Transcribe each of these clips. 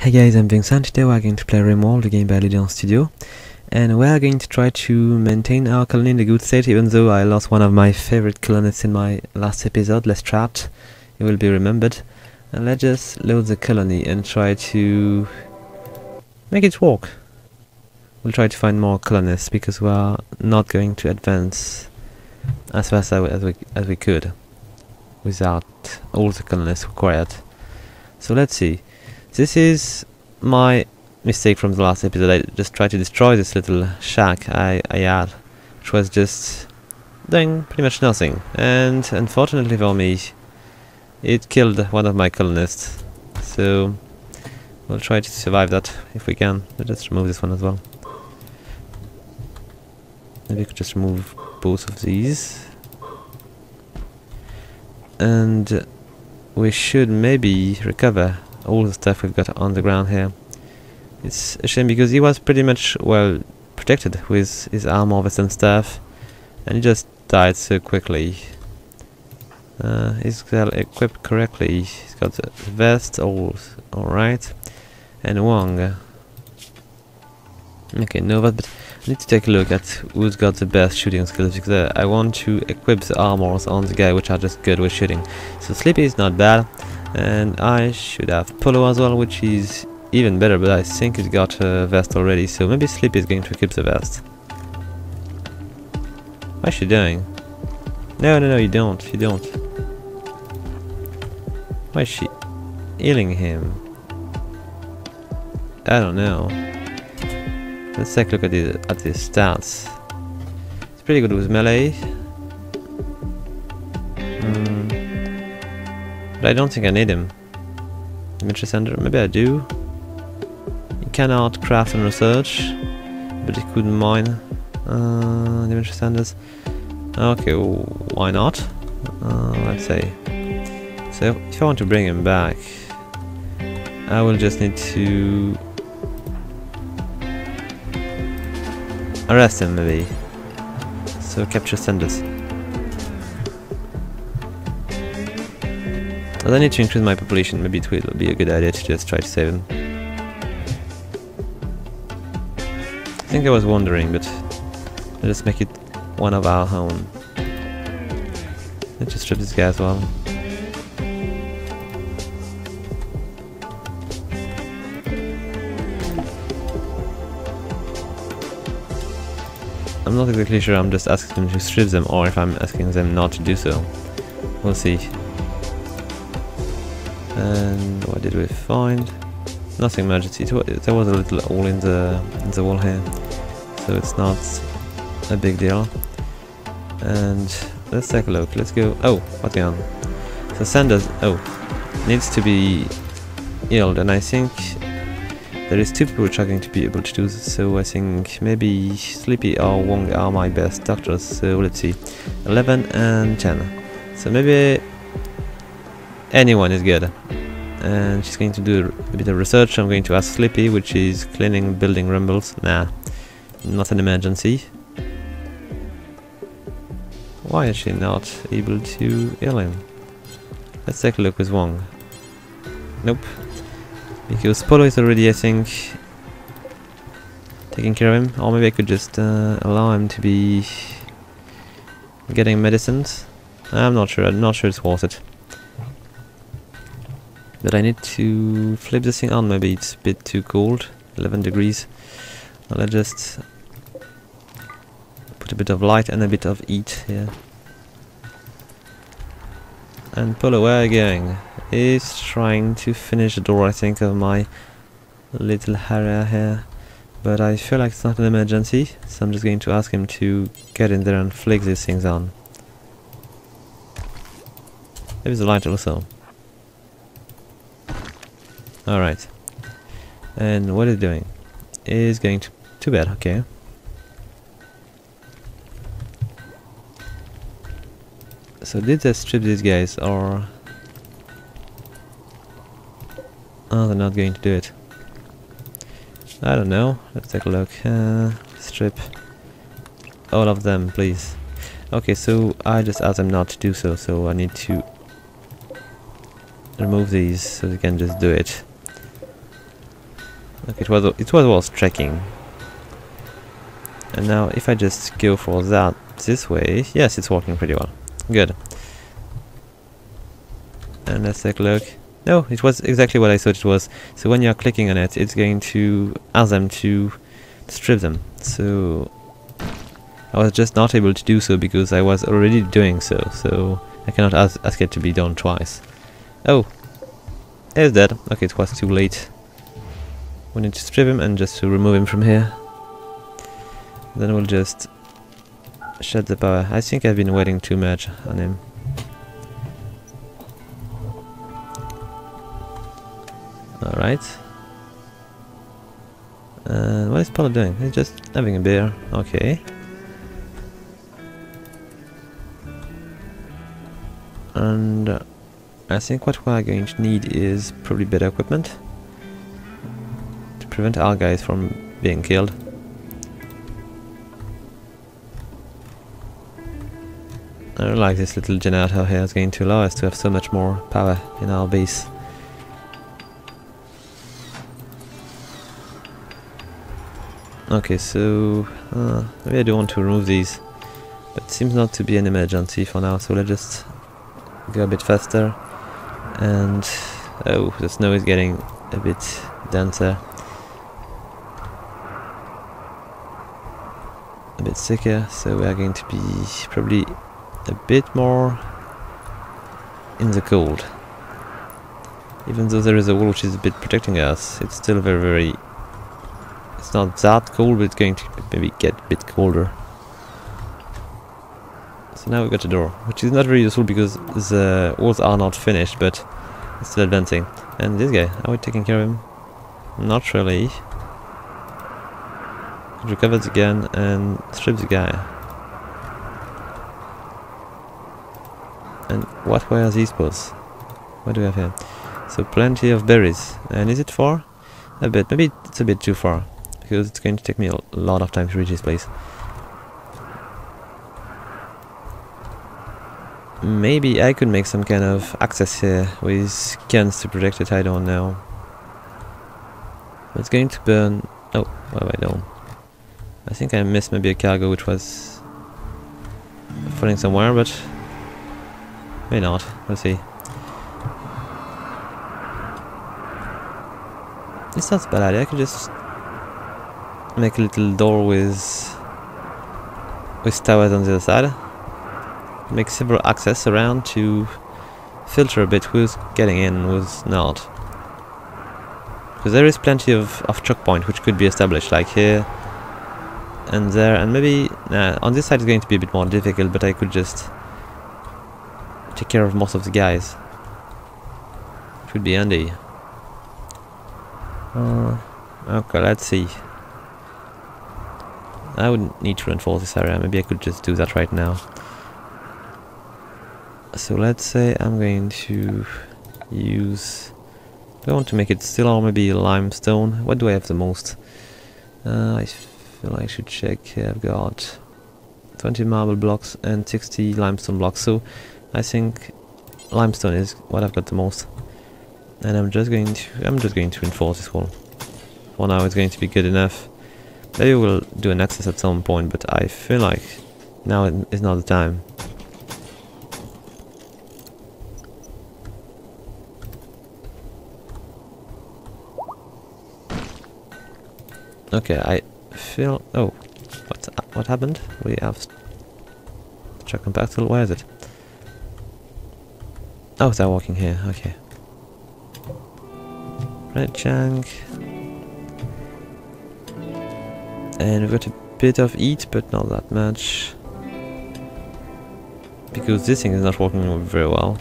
Hey guys, I'm Vincent. Today we're going to play Rimworld, a game by Legion Studio, and we're going to try to maintain our colony in a good state, even though I lost one of my favorite colonists in my last episode, less trapped. It will be remembered. And let's just load the colony and try to make it work. We'll try to find more colonists because we are not going to advance as fast as we could without all the colonists required. So let's see. This is my mistake from the last episode. I just tried to destroy this little shack I had, which was just doing pretty much nothing. And unfortunately for me, it killed one of my colonists. So we'll try to survive that if we can. Let's just remove this one as well. Maybe we could just remove both of these. And we should maybe recover all the stuff we've got on the ground here. It's a shame because he was pretty much well protected with his armor vest and stuff, and he just died so quickly. He's got equipped correctly. He's got the vest, all right, and Wong. Okay, no, but I need to take a look at who's got the best shooting skills because I want to equip the armors on the guy which are just good with shooting. So Sleepy is not bad. And I should have Polo as well, which is even better, but I think he's got a vest already, so maybe Sleepy is going to equip the vest. What is she doing? No, you don't. Why is she healing him? I don't know. Let's take a look at his stats. It's pretty good with melee. But I don't think I need him. Dimension Sender, maybe I do. He cannot craft and research, but he could mine. Dimension Senders. Okay, well, why not? Let's say. So if I want to bring him back, I will just need to arrest him maybe. So capture Senders. But I need to increase my population. Maybe it will be a good idea to just try to save him. I think I was wondering, but let's make it one of our own. Let's just strip this guy as well. I'm not exactly sure I'm just asking them to strip them or if I'm asking them not to do so. We'll see. And what did we find? Nothing emergency. There was a little hole in the wall here, so it's not a big deal. And let's take a look. Let's go. Oh, what's going on? So Sanders, needs to be healed, and I think there is two people which are going to be able to do this. So I think maybe Sleepy or Wong are my best doctors. So let's see, 11 and 10. So maybe anyone is good. And she's going to do a bit of research. I'm going to ask Sleepy, which is cleaning building rumbles. Nah, not an emergency. Why is she not able to heal him? Let's take a look with Wong. Nope. Because Polo is already, I think, taking care of him. Or maybe I could just allow him to be getting medicines. I'm not sure. I'm not sure it's worth it. But I need to flip this thing on. Maybe it's a bit too cold. 11 degrees. Well, let's just put a bit of light and a bit of heat here. And Polo, where are you going? He's trying to finish the door, I think, of my little area here. But I feel like it's not an emergency, so I'm just going to ask him to get in there and flick these things on. Maybe the light also. Alright. And what is it doing? Is going to bed, okay. So did they strip these guys or... Oh, they're not going to do it. I don't know. Let's take a look. Strip all of them, please. Okay, so I just asked them not to do so, so I need to remove these so they can just do it. Okay, it was worth checking. And now if I just go for that this way, yes, it's working pretty well. Good. And let's take a look. No, it was exactly what I thought it was. So when you're clicking on it, it's going to ask them to strip them. So I was just not able to do so because I was already doing so. So I cannot ask it to be done twice. Oh, he's dead. Okay, it was too late. We need to strip him and just to remove him from here. Then we'll just shut the power. I think I've been waiting too much on him. Alright. And what is Paula doing? He's just having a beer. Okay. And I think what we're going to need is probably better equipment to prevent our guys from being killed. I don't like this little generator here. It's going to allow us to have so much more power in our base. Okay, so maybe I don't want to remove these, but it seems not to be an emergency for now, so let's just go a bit faster. And oh, the snow is getting a bit denser, a bit thicker, so we are going to be probably a bit more in the cold. Even though there is a wall which is a bit protecting us, it's still very it's not that cold, but it's going to maybe get a bit colder. So now we've got a door, which is not very useful because the walls are not finished, but it's still advancing. And this guy, are we taking care of him? Not really. Could recover the gun and strip the guy. And what were these posts? What do we have here? So plenty of berries. And is it far? A bit. Maybe it's a bit too far, because it's going to take me a lot of time to reach this place. Maybe I could make some kind of access here with guns to protect it, I don't know. It's going to burn... Oh, what have I done? I think I missed maybe a cargo which was falling somewhere, but may not. We'll see. It's not a bad idea. I could just make a little door with towers on the other side. Make several access around to filter a bit who's getting in and who's not. Because there is plenty of choke point which could be established, like here and there, and maybe on this side is going to be a bit more difficult, but I could just take care of most of the guys. It would be handy. Okay, let's see. I would need to reinforce this area. Maybe I could just do that right now. So let's say I'm going to use... Do I want to make it steel or maybe limestone? What do I have the most? I feel I should check here. I've got 20 marble blocks and 60 limestone blocks. So I think limestone is what I've got the most. And I'm just going to reinforce this wall. For now it's going to be good enough. Maybe we'll do an access at some point, but I feel like now is not the time. Okay, I feel... Oh, what happened? We have... Truck compactor, where is it? Oh, they're walking here, okay. Red chunk. And we've got a bit of heat, but not that much. Because this thing is not working very well.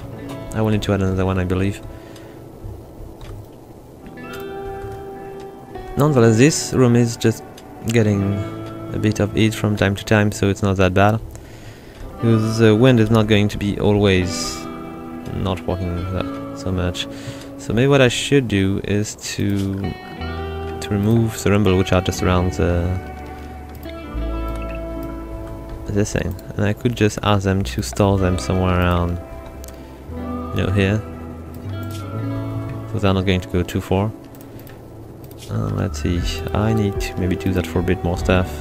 I will need to add another one, I believe. Nonetheless, this room is just getting a bit of heat from time to time, so it's not that bad. Because the wind is not going to be always not working so much. So maybe what I should do is to remove the rumble which are just around this thing. And I could just ask them to store them somewhere around, you know, here. So they're not going to go too far. Let's see, I need to maybe do that for a bit more stuff.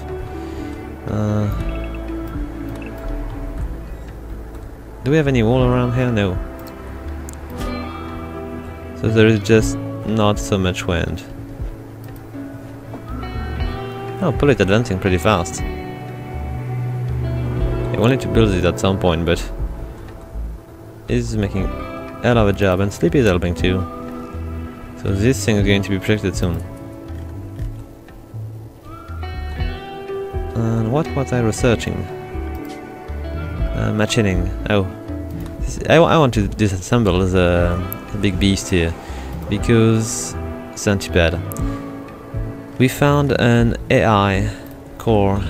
Do we have any wall around here? No. So there is just not so much wind. Oh, pull it advancing pretty fast. I wanted to build it at some point, but it's making a hell of a job, and Sleepy is helping too. So this thing is going to be protected soon. And what was I researching? Machining. Oh, I want to disassemble the big beast here because it's not too bad. We found an AI core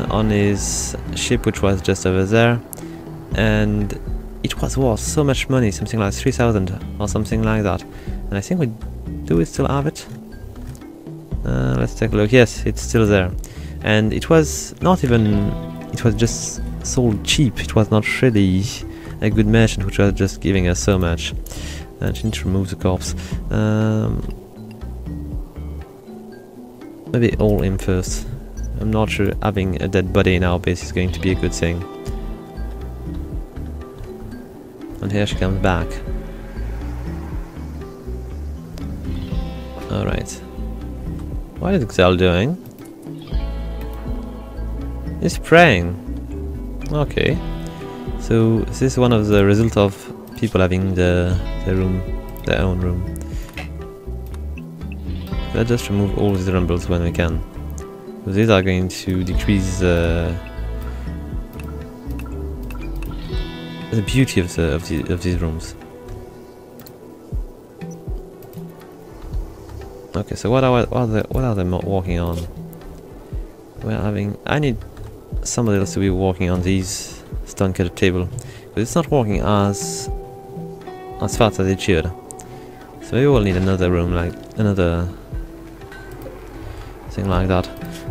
on his ship, which was just over there, and it was worth so much money, something like 3,000 or something like that. And I think we still have it. Let's take a look. Yes, it's still there, and it was not even. It was just sold cheap. It was not really a good merchant, which was just giving us so much. And she needs to remove the corpse. Maybe all him first. I'm not sure having a dead body in our base is going to be a good thing. And here she comes back. Alright. What is Xel doing? He's praying. Okay. So this is one of the results of people having their own room. Let's just remove all these rumbles when we can. So these are going to decrease the beauty of these rooms. Okay, so what are they working on? We're having. I need somebody else to be working on these stone cut table, but it's not working as fast as it should. So maybe we'll need another room, like another thing like that.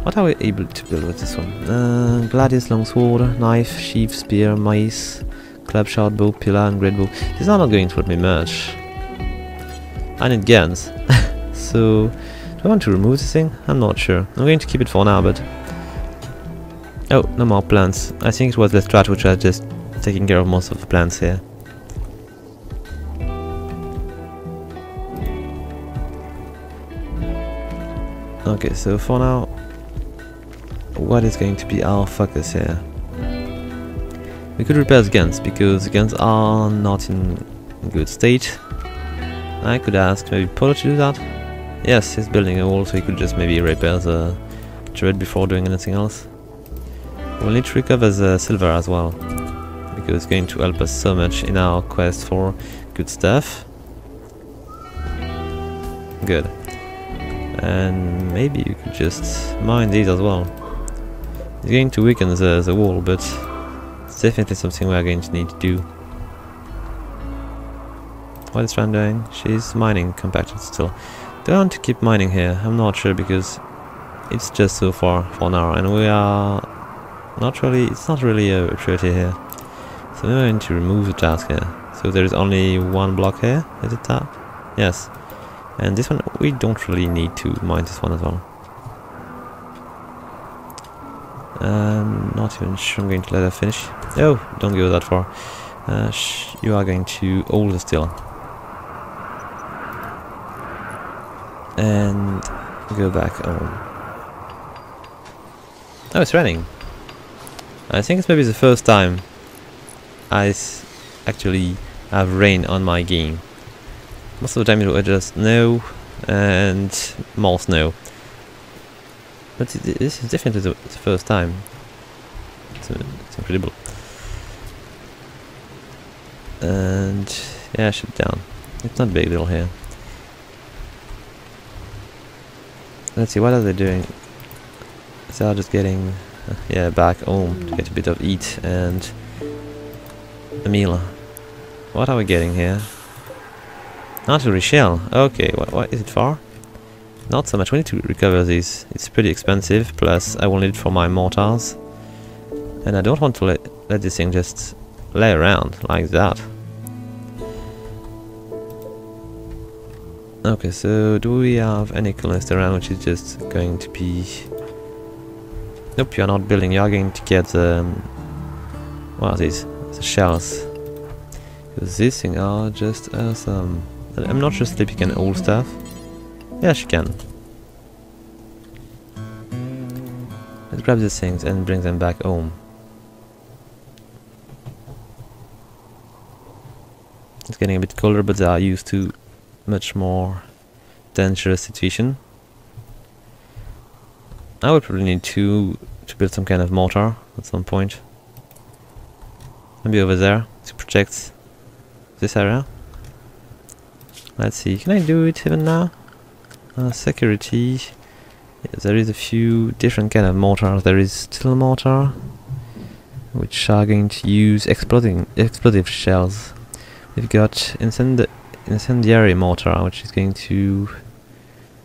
What are we able to build with this one? Gladius, longsword, knife, sheath, spear, mace, club, short bow, pillar, and great bow. These are not going to hurt me much. I need guns. So, do I want to remove this thing? I'm not sure. I'm going to keep it for now, but... Oh, no more plants. I think it was the strat which was just taking care of most of the plants here. Okay, so for now, what is going to be our focus here? We could repair the guns, because the guns are not in good state. I could ask maybe Polo to do that. Yes, he's building a wall, so he could just maybe repair the turret before doing anything else. We'll need to recover the silver as well, because it's going to help us so much in our quest for good stuff. Good. And maybe you could just mine these as well. It's going to weaken the wall, but it's definitely something we are going to need to do. What is Fran doing? She's mining compacted still. Do I want to keep mining here? I'm not sure, because it's just so far for now, and we are not really. It's not really a priority here. So we're going to remove the task here. So there is only one block here. Is it that? Yes. And this one, we don't really need to mine this one as well. Not even sure I'm going to let her finish. Oh, don't go that far. You are going to hold the still. And go back home. Oh, it's raining. I think it's maybe the first time I actually have rain on my game. Most of the time it was just snow and more snow. But this is definitely the first time. It's incredible. And yeah, shut down. It's not a big deal here. Let's see, what are they doing? They are just getting back home to get a bit of eat and a meal. What are we getting here? Artillery shell. Okay, what is it for? Not so much. We need to recover these. It's pretty expensive. Plus, I will need it for my mortars. And I don't want to let this thing just lay around like that. Okay, so do we have any colonist around which is just going to be... Nope, you're not building, you're going to get the... what are these? The shells. Because these things are just awesome. I'm not sure Sleepy can all stuff. Yeah, she can. Let's grab these things and bring them back home. It's getting a bit colder, but they are used to much more dangerous situation. I would probably need to build some kind of mortar at some point. Maybe over there to protect this area. Let's see, can I do it even now? Security. Yeah, there is a few different kind of mortars. There is steel mortar, which are going to use explosive shells. We've got incendiary mortar, which is going to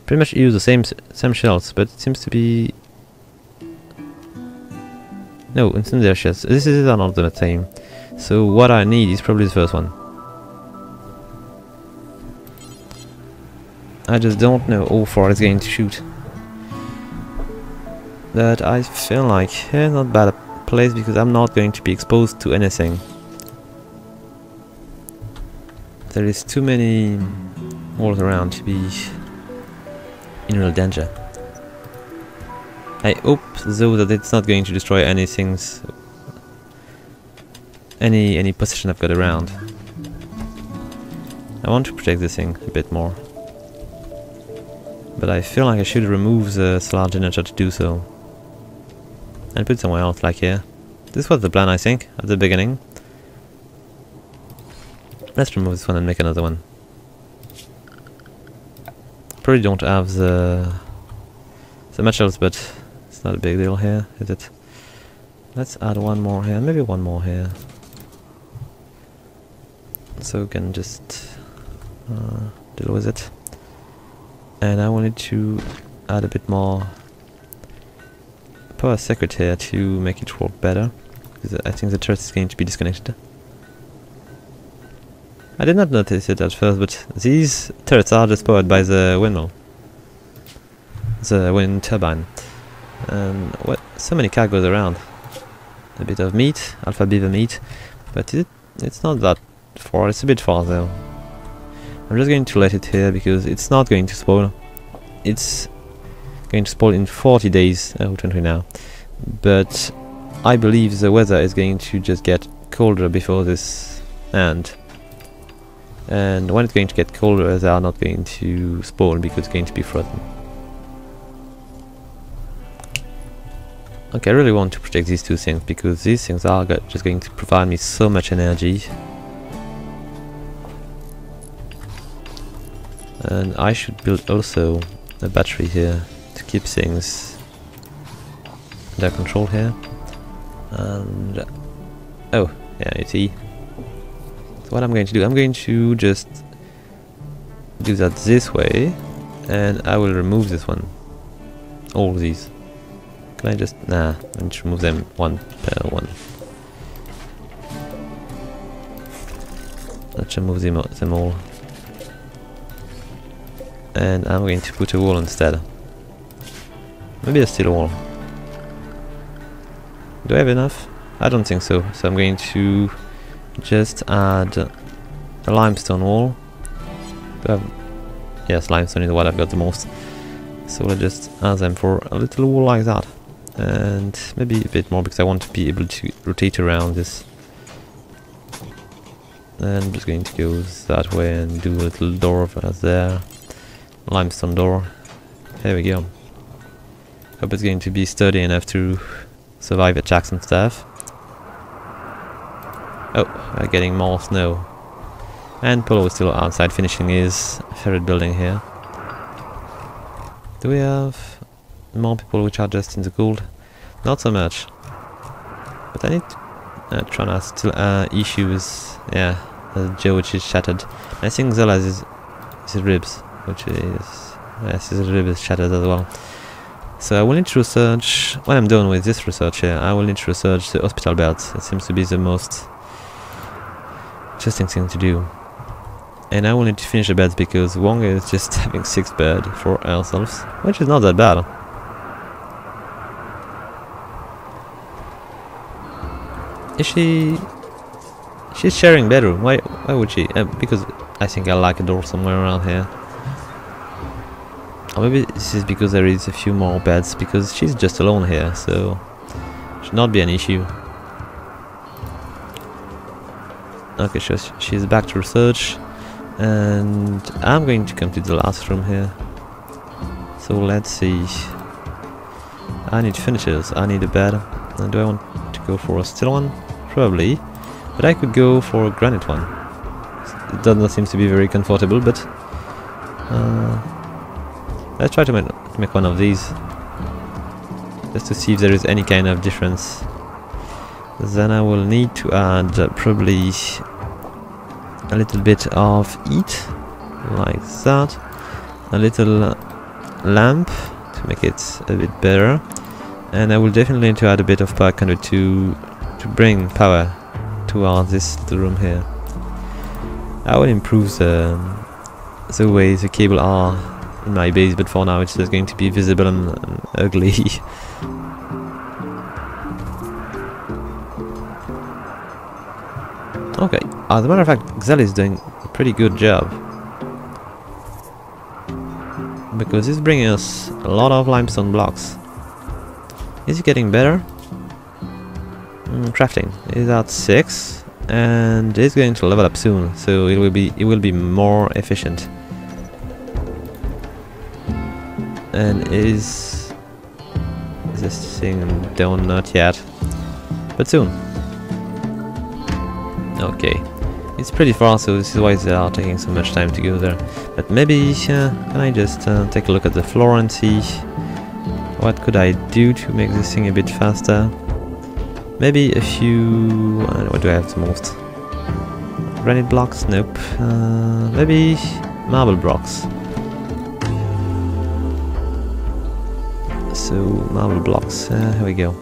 pretty much use the same shells, but it seems to be... No, incendiary shells. This is not the same. So what I need is probably the first one. I just don't know how far it's going to shoot. But I feel like not bad a place because I'm not going to be exposed to anything. There is too many walls around to be in real danger. I hope though that it's not going to destroy any position I've got around. I want to protect this thing a bit more. But I feel like I should remove the solar generator to do so. And put it somewhere else, like here. This was the plan, I think, at the beginning. Let's remove this one and make another one. Probably don't have the metals, but it's not a big deal here, is it? Let's add one more here, maybe one more here. So we can just deal with it. And I wanted to add a bit more power circuit here to make it work better, because I think the turret is going to be disconnected. I did not notice it at first, but these turrets are just powered by the windmill, the wind turbine. And what? So many cargoes around. A bit of meat, alpha beaver meat, but it's not that far. It's a bit far though. I'm just going to let it here because it's not going to spoil. It's going to spoil in 40 days. Oh, 20 now. But I believe the weather is going to just get colder before this end. And when it's going to get colder, they are not going to spoil because it's going to be frozen. Okay, I really want to protect these two things because these things are just going to provide me so much energy. And I should build also a battery here to keep things under control here. And oh, yeah, you see. So what I'm going to do, I'm going to just do that this way, and I will remove this one. All these. Can I just... Nah, I need to remove them one per one. Let's remove them all. And I'm going to put a wall instead. Maybe a steel wall. Do I have enough? I don't think so. So I'm going to just add a limestone wall. Yes, limestone is what I've got the most. So let's just add them for a little wall like that. And maybe a bit more because I want to be able to rotate around this. And I'm just going to go that way and do a little door there. Limestone door. There we go. Hope it's going to be sturdy enough to survive attacks and stuff. Oh, we're getting more snow. And Polo is still outside finishing his ferret building here. Do we have more people which are just in the gold? Not so much. But I need to try to still issues. Yeah, Joe which is shattered. I think Zola is his ribs, which is... yes, his rib is shattered as well. So I will need to research... when I'm done with this research here, I will need to research the hospital beds. It seems to be the most interesting thing to do. And I will need to finish the beds because Wong is just having 6 beds for ourselves, which is not that bad. Is she... She's sharing bedroom. Why would she? Because I think I like a door somewhere around here. Or maybe this is because there is a few more beds, because she's just alone here, so should not be an issue. Okay, she's back to research, and I'm going to complete the last room here. So let's see. I need finishers, I need a bed. And do I want to go for a steel one? Probably. But I could go for a granite one. It does not seem to be very comfortable, but let's try to make one of these, just to see if there is any kind of difference. Then I will need to add probably a little bit of heat, like that, a little lamp to make it a bit better, and I will definitely need to add a bit of power conduit to bring power towards this room here. I will improve the way the cable are in my base, but for now it's just going to be visible and ugly. Okay, as a matter of fact, Xel is doing a pretty good job, because it's bringing us a lot of limestone blocks. Is it getting better? Crafting is at 6, and it's going to level up soon, so it will be more efficient. And is this thing done? Not yet, but soon. Okay, it's pretty far, so this is why they are taking so much time to go there. But maybe can I just take a look at the floor and see what could I do to make this thing a bit faster? Maybe a few... what do I have the most? Granite blocks? Nope. Maybe marble blocks. So, marble blocks. Here we go.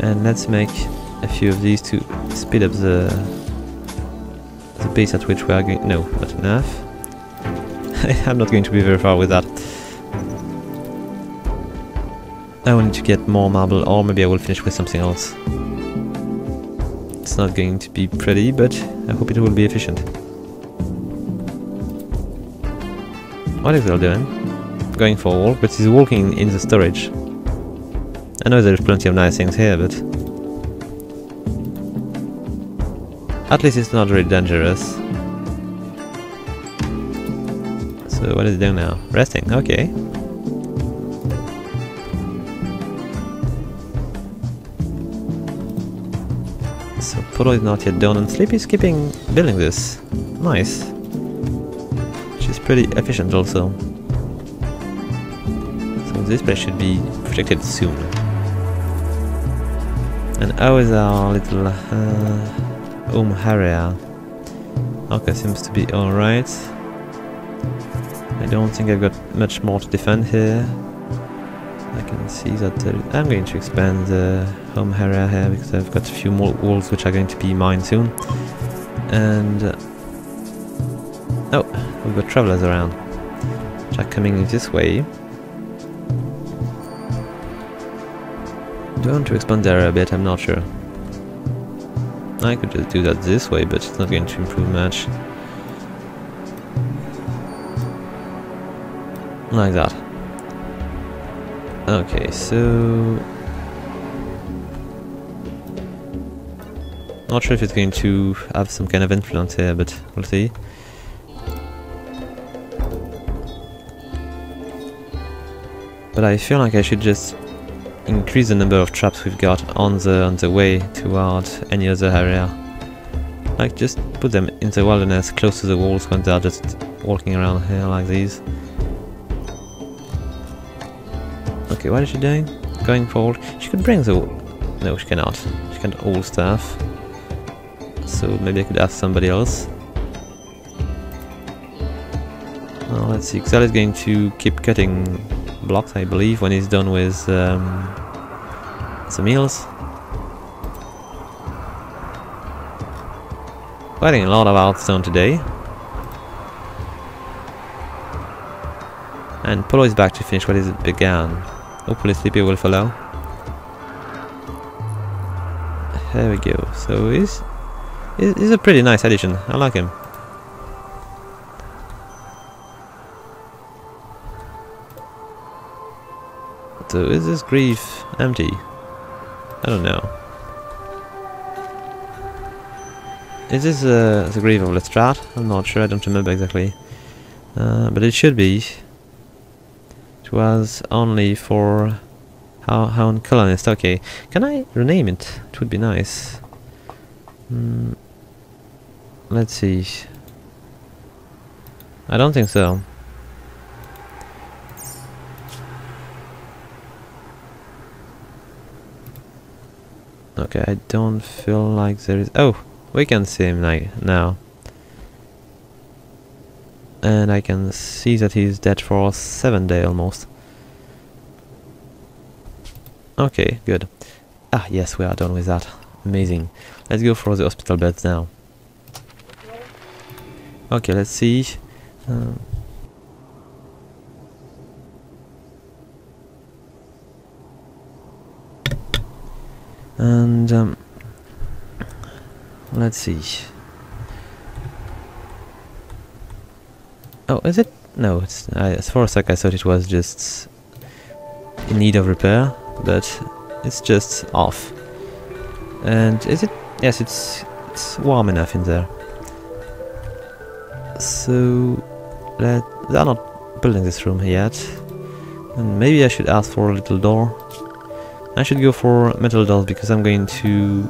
And let's make a few of these to speed up the pace at which we are going... No, not enough. I'm not going to be very far with that. I will need to get more marble, or maybe I will finish with something else. It's not going to be pretty, but I hope it will be efficient. What is Xel doing? Going for a walk, but he's walking in the storage. I know there's plenty of nice things here, but at least it's not really dangerous. So what is he doing now? Resting, okay. So Polo is not yet done, and Sleepy is keeping building this. Nice. She's pretty efficient also. So this place should be protected soon. And how is our little home area? Okay, seems to be alright. I don't think I've got much more to defend here. I can see that I'm going to expand the home area here, because I've got a few more walls which are going to be mined soon. And oh, we've got travelers around, which are coming this way. Do I want to expand the area a bit? I'm not sure. I could just do that this way, but it's not going to improve much. Like that. Okay, so not sure if it's going to have some kind of influence here, but we'll see. But I feel like I should just increase the number of traps we've got on the way toward any other area. Like, just put them in the wilderness close to the walls when they're just walking around here like these. Okay, what is she doing? Going forward. She could bring the... No, she cannot. She can't all stuff. So maybe I could ask somebody else. Well, let's see. Xel is going to keep cutting blocks, I believe, when he's done with the meals. Getting a lot of outstone today. And Polo is back to finish what is began. Hopefully Sleepy will follow. There we go. So he's a pretty nice addition. I like him. So is this Grief empty? I don't know. Is this the Grief of Lestrade? I'm not sure, I don't remember exactly. But it should be. It was only for Hound Colonist. Okay, can I rename it? It would be nice. Let's see. I don't think so. Okay, I don't feel like there is... Oh! We can see him now. And I can see that he's dead for 7 days almost. Okay, good. Ah, yes, we are done with that. Amazing. Let's go for the hospital beds now. Okay, let's see. Let's see. Oh, is it? No, it's. As far as I thought it was just in need of repair, but it's just off. And is it? Yes, it's warm enough in there. So they are not building this room yet, and maybe I should ask for a little door. I should go for metal doors because I'm going to.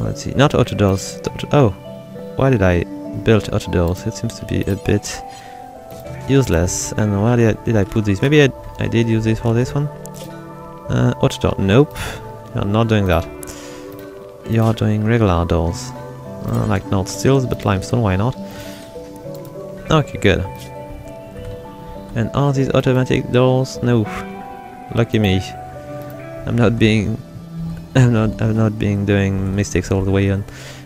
Let's see, not auto doors. Oh, why did I build auto doors? It seems to be a bit useless. And why did I put these? Maybe I did use this for this one. Auto door. Nope, you're not doing that. You are doing regular doors, like not steels but limestone. Why not? Okay, good. And are these automatic doors? No. Lucky me. I'm not doing mistakes all the way on.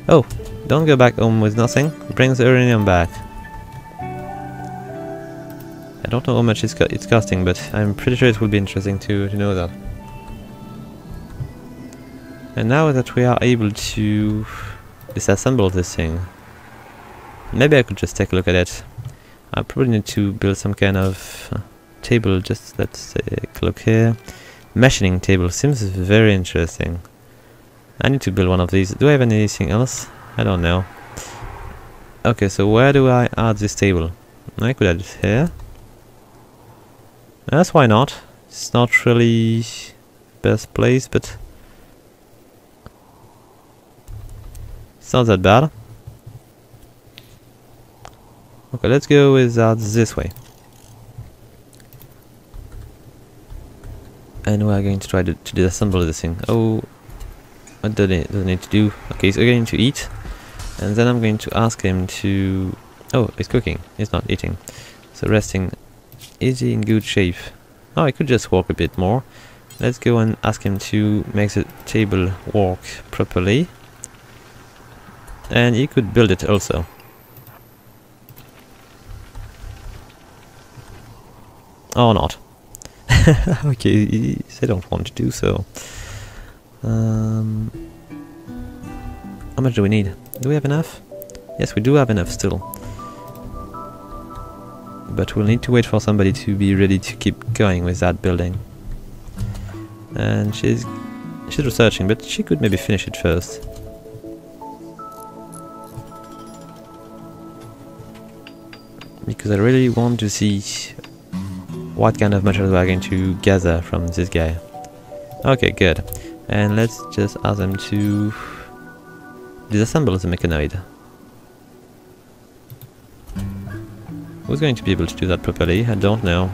Oh, don't go back home with nothing. Bring the uranium back. I don't know how much it's costing, but I'm pretty sure it will be interesting to know that. And now that we are able to disassemble this thing, maybe I could just take a look at it. I probably need to build some kind of table. Just let's take a look here. Machining table seems very interesting. I need to build one of these. Do I have anything else? I don't know. Okay, so where do I add this table? I could add it here. That's why not. It's not really best place, but it's not that bad. Okay, let's go with that this way. And we are going to try to disassemble this thing. Oh, what does it need to do? Okay, so we're going to eat. And then I'm going to ask him to... Oh, he's cooking. He's not eating. So resting. Is he in good shape? Oh, I could just walk a bit more. Let's go and ask him to make the table work properly. And he could build it also. Or not. Okay, they don't want to do so. How much do we need? Do we have enough? Yes, we do have enough still. But we'll need to wait for somebody to be ready to keep going with that building. And she's researching, but she could maybe finish it first. Because I really want to see what kind of materials we are going to gather from this guy. Okay, good. And let's just ask them to disassemble the mechanoid. Who's going to be able to do that properly? I don't know.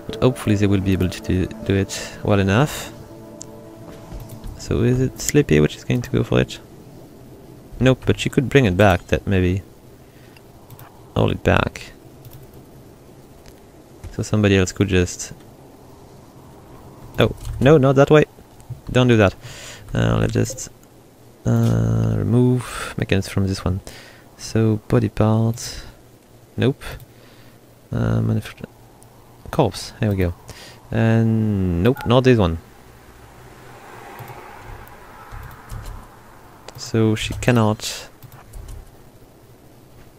But hopefully they will be able to do it well enough. So is it Sleepy which is going to go for it? Nope, but she could bring it back, that maybe. Hold it back. So somebody else could just... Oh, no, not that way. Don't do that. Let's just remove mechanisms from this one. So body parts. Nope. Corpse. Here we go. And nope, not this one. So she cannot.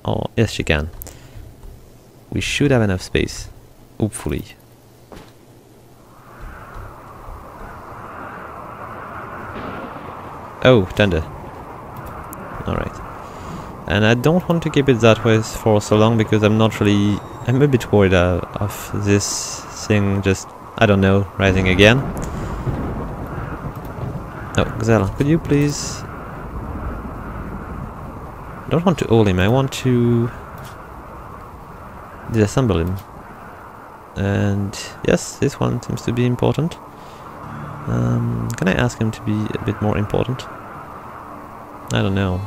Oh, yes, she can. We should have enough space, hopefully. Oh, tender. Alright. And I don't want to keep it that way for so long because I'm not really... I'm a bit worried of this thing just, I don't know, rising again. Oh, Gazelle, could you please... I don't want to hold him, I want to... disassemble him. And yes, this one seems to be important. Can I ask him to be a bit more important? I don't know.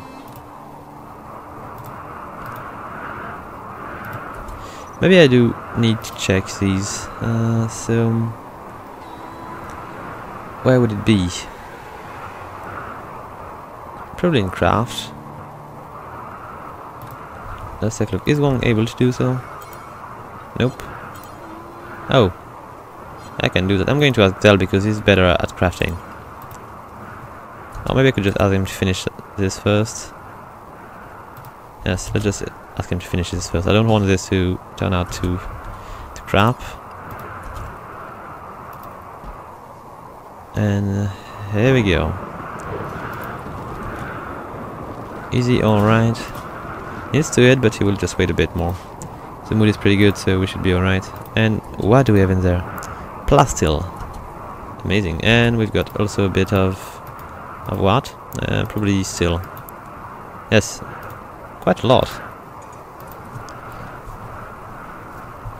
Maybe I do need to check these. So where would it be? Probably in craft. Let's take a look. Is one able to do so? Nope. Oh, I can do that. I'm going to ask Del because he's better at crafting. Or maybe I could just ask him to finish this first. Yes, let's just ask him to finish this first. I don't want this to turn out to crap. And here we go. Easy, alright. He's to it, but he will just wait a bit more. The mood is pretty good, so we should be alright. And what do we have in there? Plastil. Amazing. And we've got also a bit of what? Probably steel. Yes, quite a lot.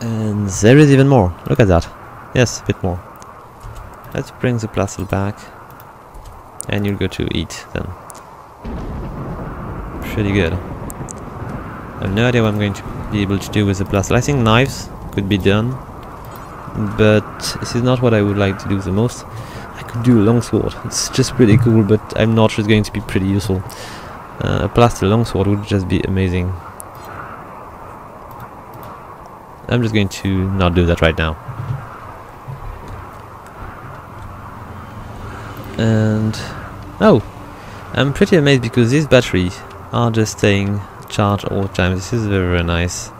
And there is even more. Look at that. Yes, a bit more. Let's bring the plastil back. And you'll go to eat then. Pretty good. I have no idea what I'm going to be able to do with the plastil. I think knives could be done, but this is not what I would like to do the most. I could do a longsword. It's just pretty cool, but I'm not sure it's going to be pretty useful. A plastil longsword would just be amazing. I'm just going to not do that right now. And oh, I'm pretty amazed because these batteries are just staying charged all the time. This is very, very nice.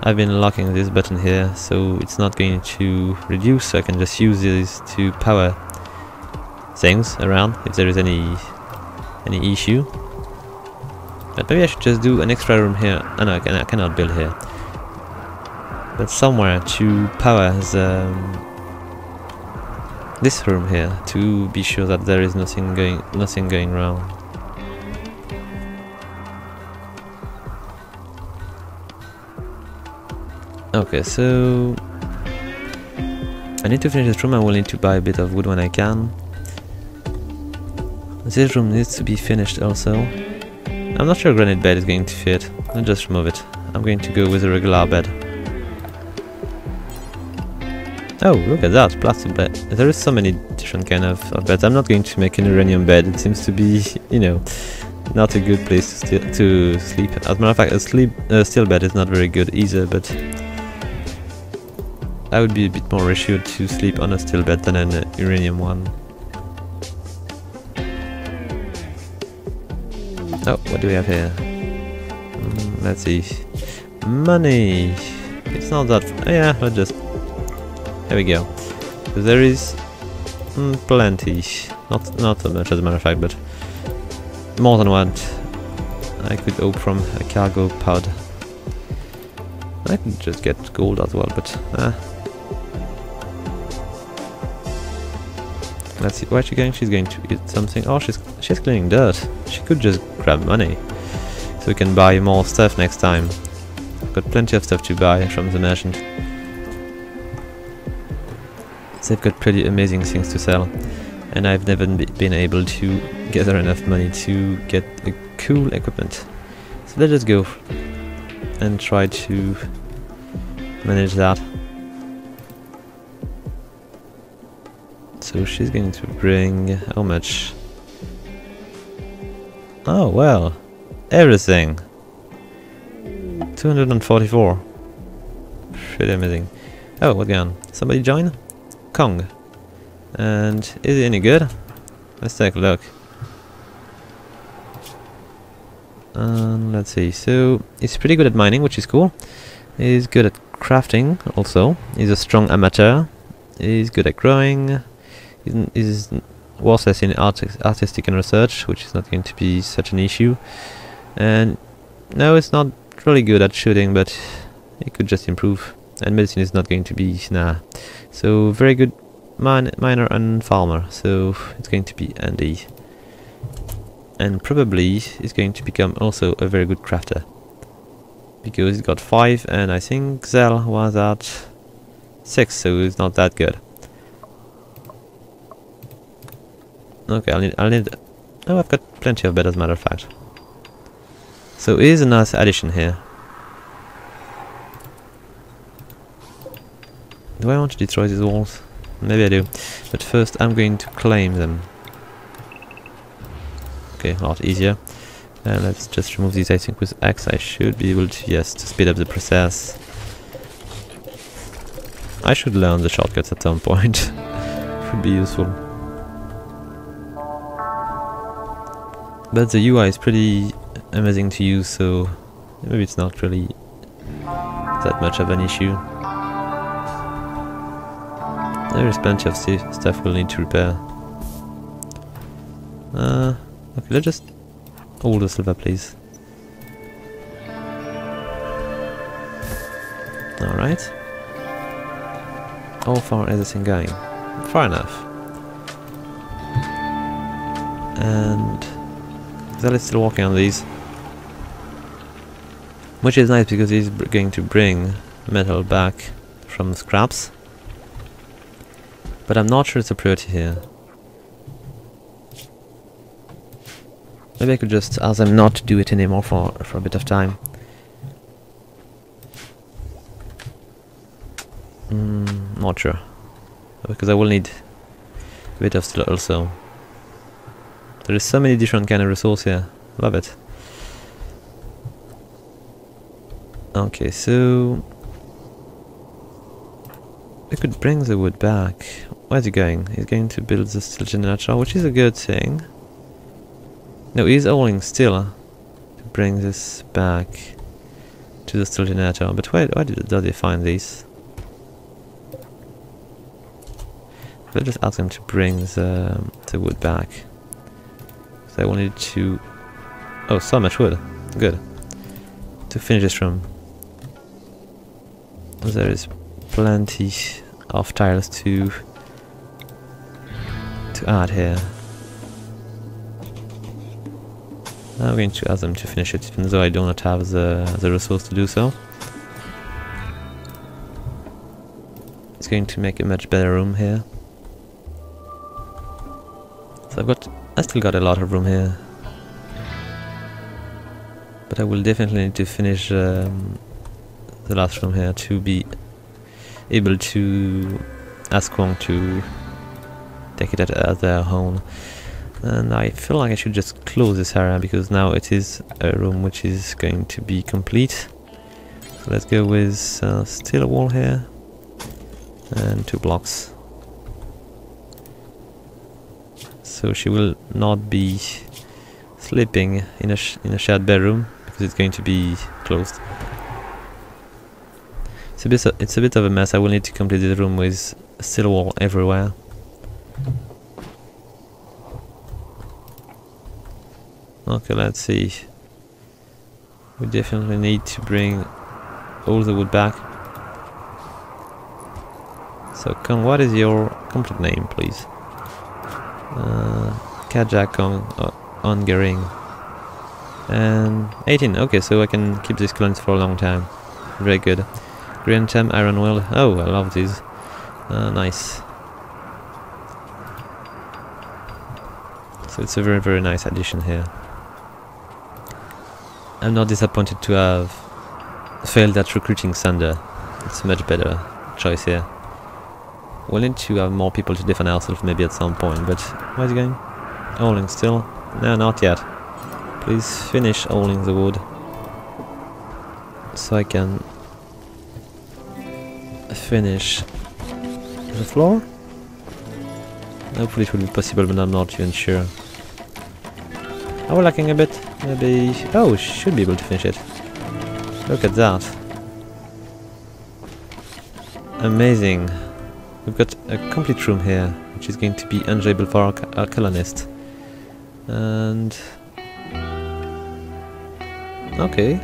I've been locking this button here so it's not going to reduce, so I can just use this to power things around if there is any issue. But maybe I should just do an extra room here. Oh no, I cannot build here. But somewhere to power this room here to be sure that there is nothing going wrong. Okay, so I need to finish this room. I will need to buy a bit of wood when I can. This room needs to be finished also. I'm not sure a granite bed is going to fit. I'll just remove it. I'm going to go with a regular bed. Oh, look at that, plastic bed. There is so many different kind of beds. I'm not going to make an uranium bed. It seems to be, you know, not a good place to sleep. As a matter of fact, a steel bed is not very good either, but I would be a bit more assured to sleep on a steel bed than an uranium one. Oh, what do we have here? Let's see. Money! It's not that... Oh yeah, let's just... There we go. So there is plenty. Not so much as a matter of fact, but more than what I could hope from a cargo pod. I could just get gold as well, but let's see, where's she going? She's going to eat something. Oh, she's cleaning dirt. She could just grab money, so we can buy more stuff next time. Got plenty of stuff to buy from the merchant. They've got pretty amazing things to sell, and I've never been able to gather enough money to get a cool equipment. So let's just go and try to manage that. So she's going to bring how much? Oh well, everything. 244. Pretty amazing. Oh, what going on? Somebody join? Kong. And is it any good? Let's take a look. Let's see. So he's pretty good at mining, which is cool. He's good at crafting also. He's a strong amateur. He's good at growing. He's worthless in artistic and research, which is not going to be such an issue. And no, it's not really good at shooting, but he could just improve. And medicine is not going to be so very good miner and farmer. So it's going to be Andy. And probably he's going to become also a very good crafter, because he's got 5, and I think Zell was at 6, so he's not that good. Okay, I'll need. Oh, I've got plenty of bed, as a matter of fact. So it is a nice addition here. Do I want to destroy these walls? Maybe I do, but first I'm going to claim them. Okay, a lot easier. Let's just remove these. I think with X I should be able to, yes, to speed up the process. I should learn the shortcuts at some point. Would be useful. But the UI is pretty amazing to use, so maybe it's not really that much of an issue. There is plenty of stuff we'll need to repair. Okay, let's just hold the silver, please. Alright. How far is this thing going? Far enough. And Zell is still working on these. Which is nice because he's going to bring metal back from scraps. But I'm not sure it's a priority here. Maybe I could just ask them not to do it anymore for a bit of time. Not sure. Because I will need a bit of steel also. There is so many different kind of resources here. Love it. Okay, so we could bring the wood back. Where's he going? He's going to build the steel generator, which is a good thing. No, he's hauling steel to bring this back to the steel generator. But why does he find these? Let's just ask him to bring the wood back. So I wanted to... Oh, so much wood. Good. To finish this room. There is plenty of tiles to add here. I'm going to ask them to finish it, even though I do not have the resource to do so. It's going to make a much better room here. So I still got a lot of room here. But I will definitely need to finish the last room here to be able to ask Wong to take it as their home. And I feel like I should just close this area because now it is a room which is going to be complete. So let's go with steel wall here and 2 blocks. So she will not be sleeping in a shared bedroom because it's going to be closed. It's a bit of a mess. I will need to complete the room with steel wall everywhere. Okay, let's see. We definitely need to bring all the wood back. So, Kong, what is your complete name, please? Kajak Ongering. And 18. Okay, so I can keep these clones for a long time. Very good. Grantham, Ironworld. Oh, I love these. Nice. So it's a very, very nice addition here. I'm not disappointed to have failed at recruiting Sander. It's a much better choice here. We'll need to have more people to defend ourselves maybe at some point, but where's he going? Hauling still? No, not yet. Please finish hauling the wood. so I can finish the floor. Hopefully it will be possible, but I'm not even sure. Are we lacking a bit? Maybe... Oh, we should be able to finish it. Look at that. Amazing. We've got a complete room here, which is going to be enjoyable for our colonist. And... okay.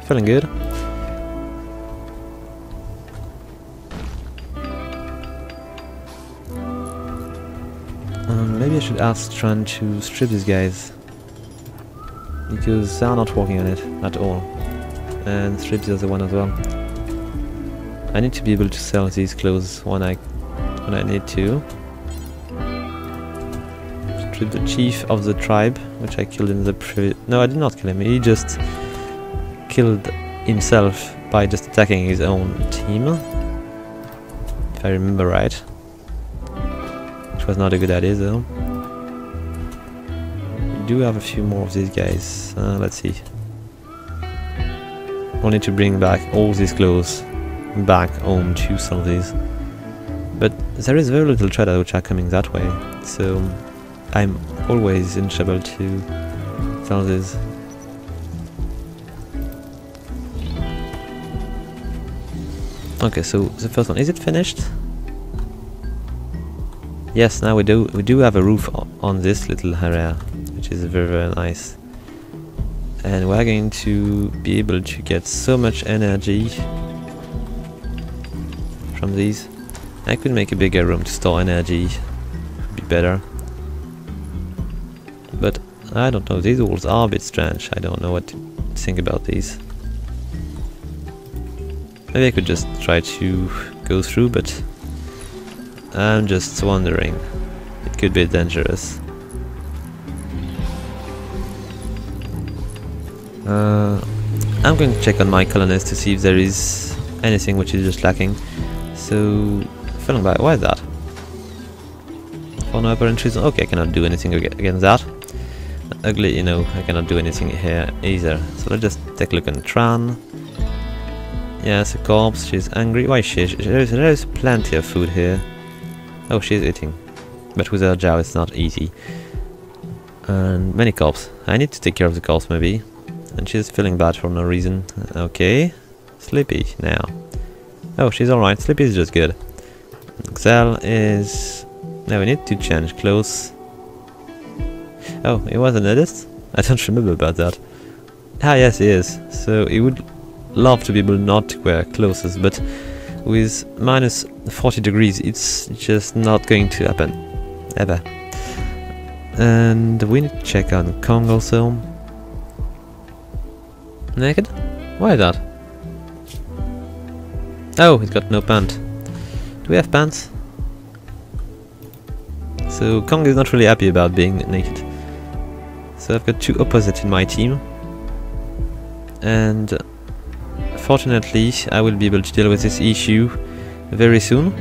Feeling good. Maybe I should ask Tran to strip these guys, because they are not working on it at all. And strip the other one as well. I need to be able to sell these clothes when I need to. Strip the chief of the tribe, which I killed in the previous... No, I did not kill him. He just killed himself by just attacking his own team, if I remember right. Which was not a good idea though. We do have a few more of these guys. Let's see. We'll need to bring back all these clothes back home to sell these. But there is very little traders which are coming that way, so I'm always in trouble to sell these. Okay, so the first one, is it finished? Yes, now we do have a roof on this little area, which is very, very nice. And we're going to be able to get so much energy from these. I could make a bigger room to store energy, would be better. But I don't know, these walls are a bit strange. I don't know what to think about these. Maybe I could just try to go through, but I'm just wondering. It could be dangerous. I'm going to check on my colonists to see if there is anything which is just lacking. So, feeling bad. Why is that? For no apparent reason. Okay, I cannot do anything against that. Ugly, you know, I cannot do anything here either. So let's just take a look on Tran. Yes, a corpse. She's angry. Why is she? There is plenty of food here. Oh, she's eating. But with her jaw it's not easy. And many corpses. I need to take care of the corpse maybe. And she's feeling bad for no reason. Okay. Sleepy now. Oh, she's alright. Sleepy is just good. Xel is... Now we need to change clothes. Oh, he was a nudist? I don't remember about that. Ah, yes, he is. So he would love to be able not to wear clothes, but with minus 40 degrees it's just not going to happen. Ever. And we need to check on Kong also. Naked? Why that? Oh, he's got no pants. Do we have pants? So Kong is not really happy about being naked. So I've got two opposites in my team. And fortunately I will be able to deal with this issue very soon.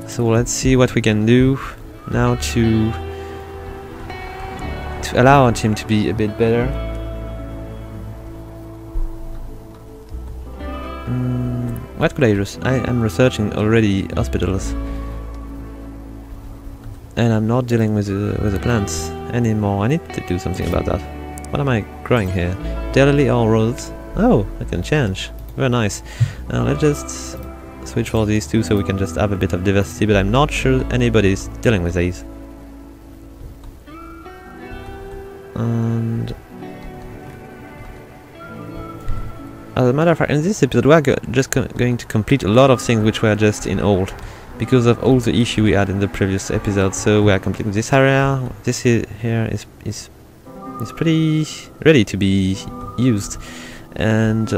So let's see what we can do now to allow our team to be a bit better. What could I am researching already hospitals, and I'm not dealing with the plants anymore. I need to do something about that. What am I growing here? Daily or roses? Oh, I can change. Very nice. Now let's just switch for these two so we can just have a bit of diversity, but I'm not sure anybody's dealing with these. And as a matter of fact, in this episode we are just going to complete a lot of things which were just in old, because of all the issue we had in the previous episode. So we are completing this area. This here is pretty ready to be used, and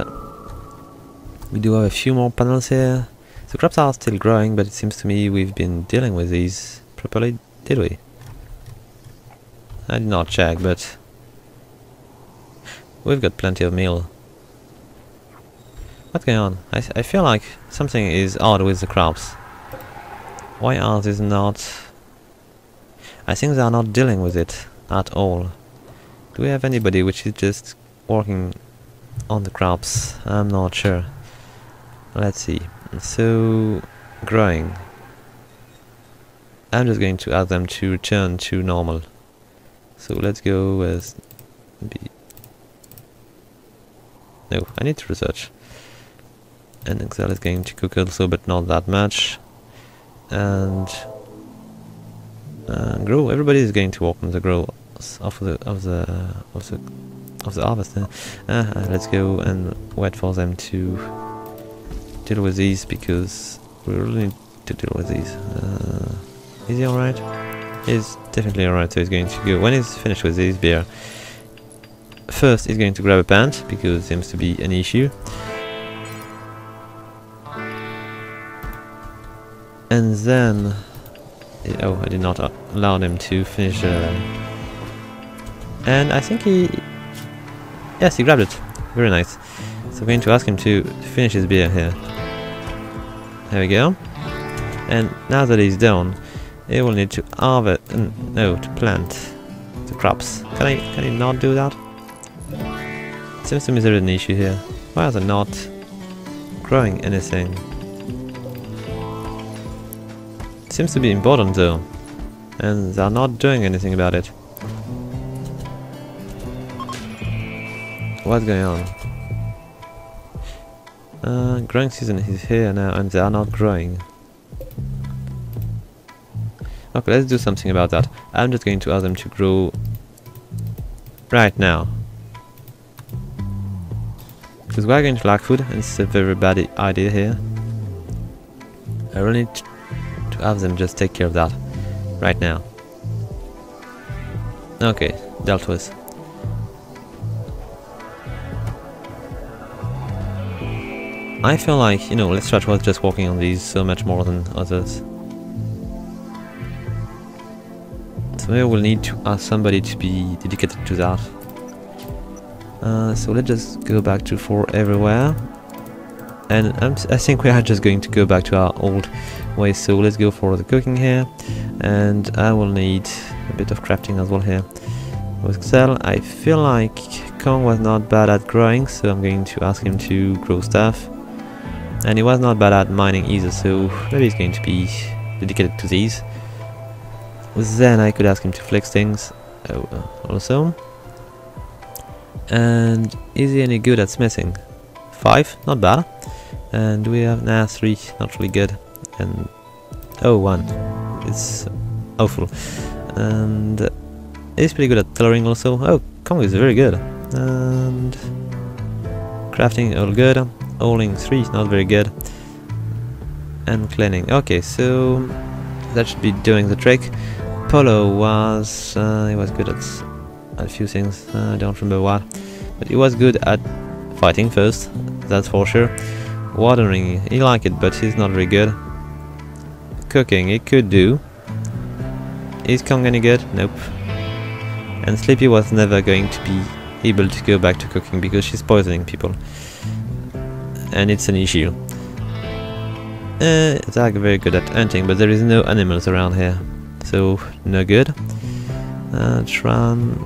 we do have a few more panels here. The crops are still growing, but it seems to me we've been dealing with these properly, did we? I did not check, but we've got plenty of meal. What's going on? I feel like something is odd with the crops. Why are these not... I think they are not dealing with it at all. Do we have anybody which is just working on the crops? I'm not sure. Let's see. So, growing. I'm just going to ask them to return to normal. So let's go with B. No, I need to research. And Excel is going to cook also, but not that much. And grow. Everybody is going to work on the grow of the harvest. Let's go and wait for them to deal with these, because we really need to deal with these. Is he alright? He's definitely alright, so he's going to go. When he's finished with his beer, first he's going to grab a pant, because it seems to be an issue. And then... oh, I did not allow him to finish... and I think he... yes, he grabbed it. Very nice. So I'm going to ask him to finish his beer here. There we go. And now that he's done, he will need to harvest... no, to plant the crops. Can he not do that? It seems to me there's an issue here. Why are they not growing anything? It seems to be important though, and they're not doing anything about it. What's going on? Growing season is here now, and they are not growing. Okay, let's do something about that. I'm just going to ask them to grow right now, because we're going to lack food, and it's a very bad idea here. I really need to have them just take care of that right now. Okay, dealt with. I feel like, you know, Let's Stretch was just working on these so much more than others. So maybe we'll need to ask somebody to be dedicated to that. So let's just go back to 4 everywhere. And I think we are just going to go back to our old ways. So let's go for the cooking here. And I will need a bit of crafting as well here. With Excel, I feel like Kong was not bad at growing, so I'm going to ask him to grow stuff. And he was not bad at mining either, so maybe he's going to be dedicated to these. Then I could ask him to flex things also. And is he any good at smithing? 5, not bad. And we have now 3, not really good. And 1, it's awful. And he's pretty good at tailoring also. Oh, Kong is very good. And crafting, all good. Hauling 3, not very good. And cleaning. Okay, so that should be doing the trick. Polo was he was good at a few things. I don't remember what, but he was good at fighting first. That's for sure. Watering, he liked it, but he's not very good. Cooking, he could do. Is Kong any good? Nope. And Sleepy was never going to be able to go back to cooking because she's poisoning people, and it's an issue. Zag very good at hunting, but there is no animals around here, so no good. Tran,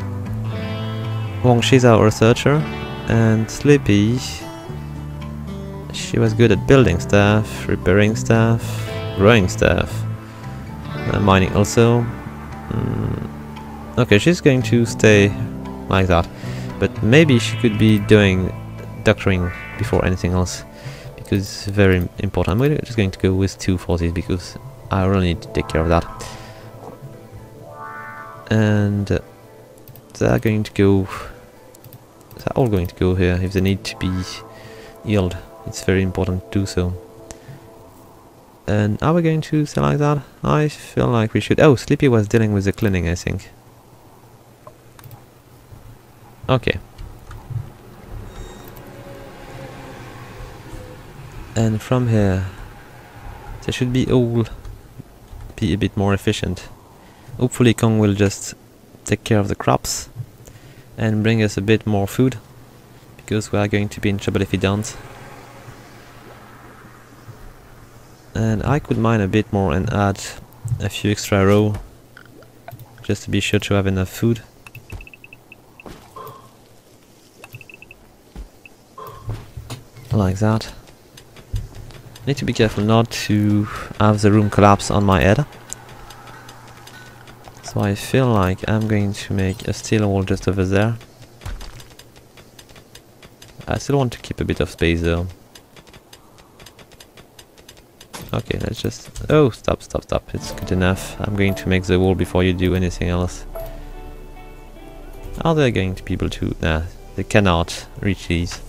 Wong, she's our researcher, and Sleepy, she was good at building stuff, repairing stuff, growing stuff, mining also. Okay, she's going to stay like that, but maybe she could be doing doctoring before anything else, because it's very important. I'm just going to go with 2 for this because I really need to take care of that. And they're going to go. They're all going to go here if they need to be healed. It's very important to do so. And are we going to stay like that? I feel like we should. Oh, Sleepy was dealing with the cleaning, I think. Okay. And from here, they should be all be a bit more efficient. Hopefully Kong will just take care of the crops and bring us a bit more food, because we are going to be in trouble if he don't. And I could mine a bit more and add a few extra row, just to be sure to have enough food. like that. Need to be careful not to have the room collapse on my head. So I feel like I'm going to make a steel wall just over there. I still want to keep a bit of space though. Okay, let's just... Oh, stop. It's good enough. I'm going to make the wall before you do anything else. Are they going to be able to... Nah, they cannot reach these.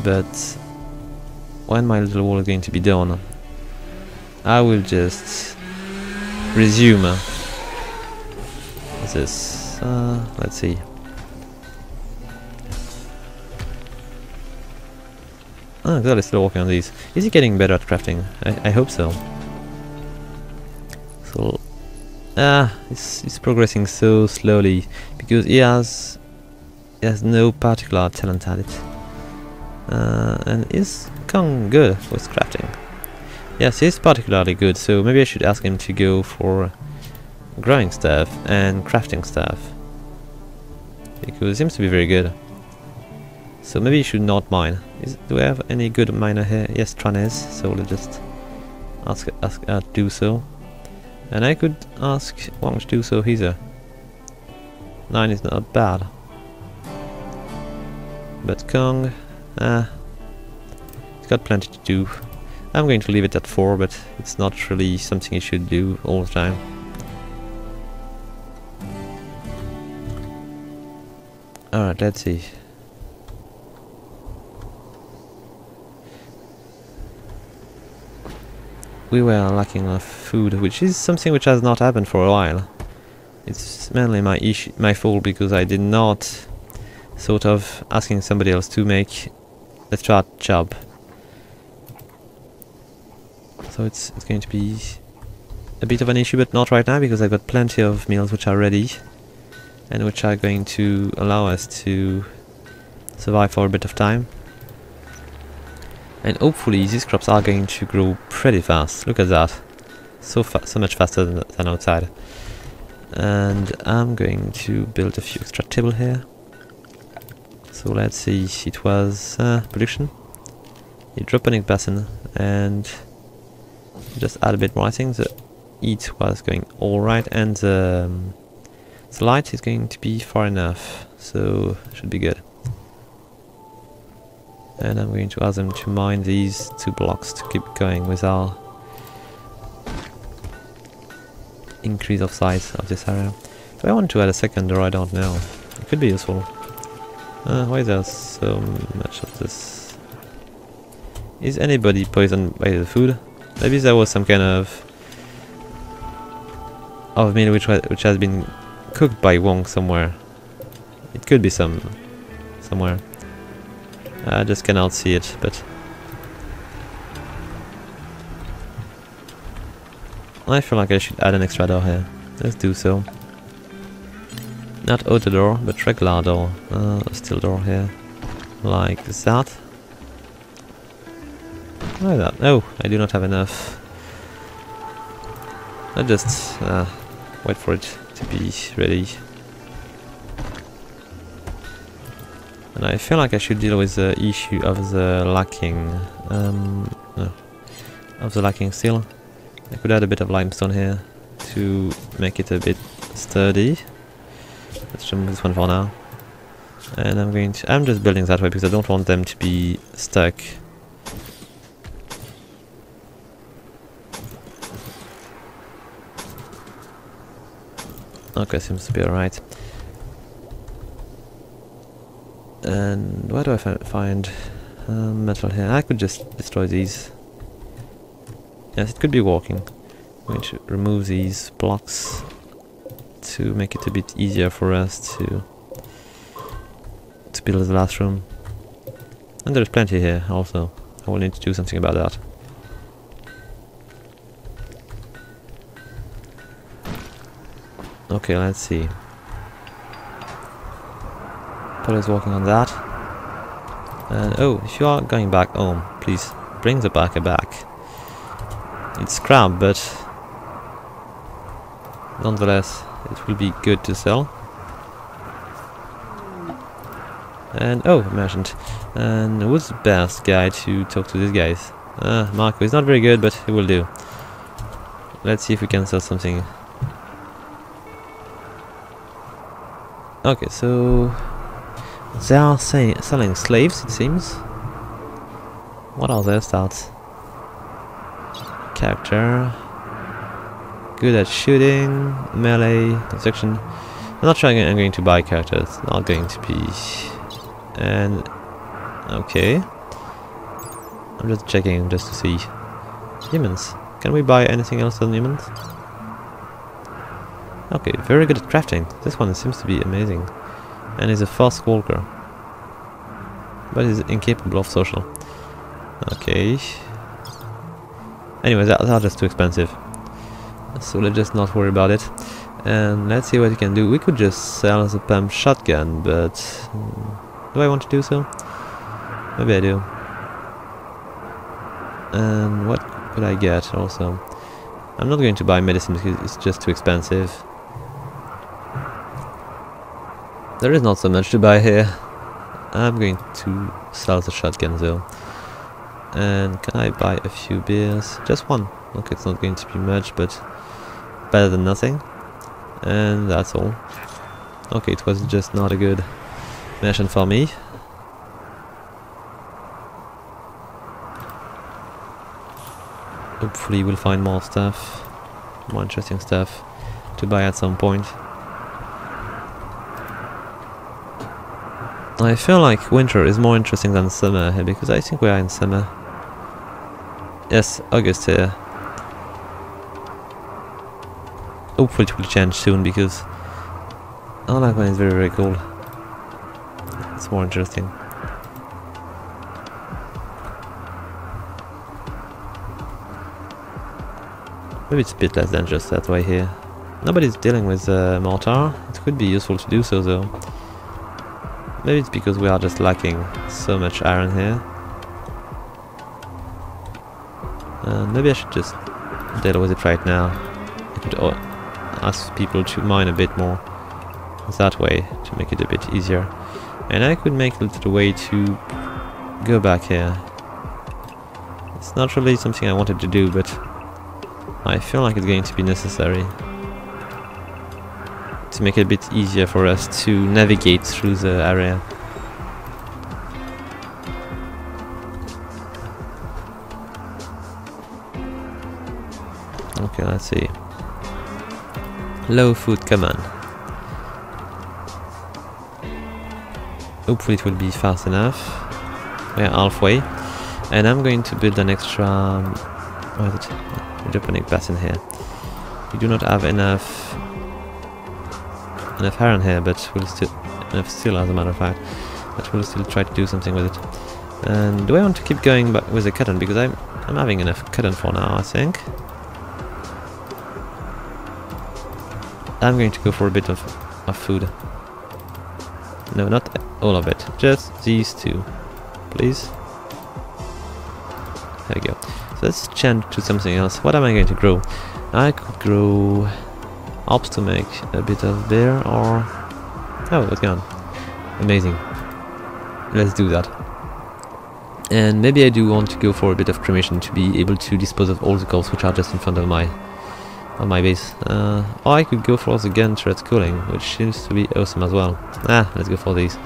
But when my little wall is going to be done, I will just resume this. Let's see. Oh, God, is still working on these. Is he getting better at crafting? I hope so. So, he's progressing so slowly because he has no particular talent at it. And is Kong good with crafting? Yes, he's particularly good. So maybe I should ask him to go for growing stuff and crafting stuff because he seems to be very good. So maybe you should not mine. Do we have any good miner here? Yes, Tran is. So let's just ask to do so. And I could ask Wang to do so either. 9 is not bad. But Kong, he's got plenty to do. I'm going to leave it at 4, but it's not really something you should do all the time. Alright, let's see. We were lacking of food, which is something which has not happened for a while. It's mainly my fault because I did not sort of asking somebody else to make the strat job. So it's going to be a bit of an issue, but not right now because I've got plenty of meals which are ready and which are going to allow us to survive for a bit of time. And hopefully these crops are going to grow pretty fast. Look at that. So much faster than outside. And I'm going to build a few extra table here. So let's see, it was production, hydroponic basin, and just add a bit more. I think the heat was going alright, and the light is going to be far enough, so should be good. And I'm going to ask them to mine these 2 blocks to keep going with our increase of size of this area. Do I want to add a second door? I don't know. It could be useful. Why is there so much of this? Is anybody poisoned by the food? Maybe there was some kind of meal which has been cooked by Wong somewhere. It could be somewhere. I just cannot see it, but I feel like I should add an extra door here. Let's do so. Not auto door, but regular door. Steel door here. Like that. Like that. No, I do not have enough. I just wait for it to be ready. And I feel like I should deal with the issue of the lacking steel. I could add a bit of limestone here to make it a bit sturdy. Let's remove this one for now. And I'm just building that way because I don't want them to be stuck. Okay, seems to be alright. And where do I find metal here? I could just destroy these. Yes, it could be working. I'm going to remove these blocks to make it a bit easier for us to build the last room. And there's plenty here also. I will need to do something about that. Okay, let's see. Paul is working on that. And oh, if you are going back home, please bring the packer back. It's crap, but nonetheless, it will be good to sell. And oh, a merchant. And who's the best guy to talk to these guys? Marco is not very good, but he will do. Let's see if we can sell something. Okay, so they are selling slaves, it seems. What are their stats? Character. Good at shooting, melee, construction. I'm not sure I'm going to buy characters. Not going to be. And okay. I'm just checking just to see. Humans. Can we buy anything else than humans? Okay, very good at crafting. This one seems to be amazing. And he's a fast walker. But he's incapable of social. Okay. Anyway, that's just too expensive. So let's just not worry about it. And let's see what we can do. We could just sell the pump shotgun, but do I want to do so? Maybe I do. And what could I get also? I'm not going to buy medicine because it's just too expensive. There is not so much to buy here. I'm going to sell the shotgun though. And can I buy a few beers? Just one. Okay, it's not going to be much, but better than nothing. And that's all. Okay, it was just not a good mission for me. Hopefully we'll find more stuff, more interesting stuff to buy at some point. I feel like winter is more interesting than summer here, because I think we are in summer. Yes, August here. Hopefully it will change soon, because I like when it's very, very cold. It's more interesting. Maybe it's a bit less dangerous that way here. Nobody's dealing with mortar. It could be useful to do so though. Maybe it's because we are just lacking so much iron here. Maybe I should just deal with it right now. I could ask people to mine a bit more that way to make it a bit easier. And I could make a little way to go back here. It's not really something I wanted to do, but I feel like it's going to be necessary to make it a bit easier for us to navigate through the area. Okay, let's see. Low food, come on. Hopefully it will be fast enough. We're halfway. And I'm going to build an extra... what is it? Hydroponic basin here. We do not have enough iron here, but we'll still enough steel as a matter of fact. But we'll still try to do something with it. And do I want to keep going back with the cotton? Because I'm having enough cotton for now, I think. I'm going to go for a bit of food. No, not all of it. Just these two, please. There we go. So let's change to something else. What am I going to grow? I could grow hops to make a bit of beer, or... oh, it's gone. Amazing. Let's do that. And maybe I do want to go for a bit of cremation to be able to dispose of all the corpses which are just in front of my base. Or I could go for the gun turret cooling, which seems to be awesome as well. Let's go for these.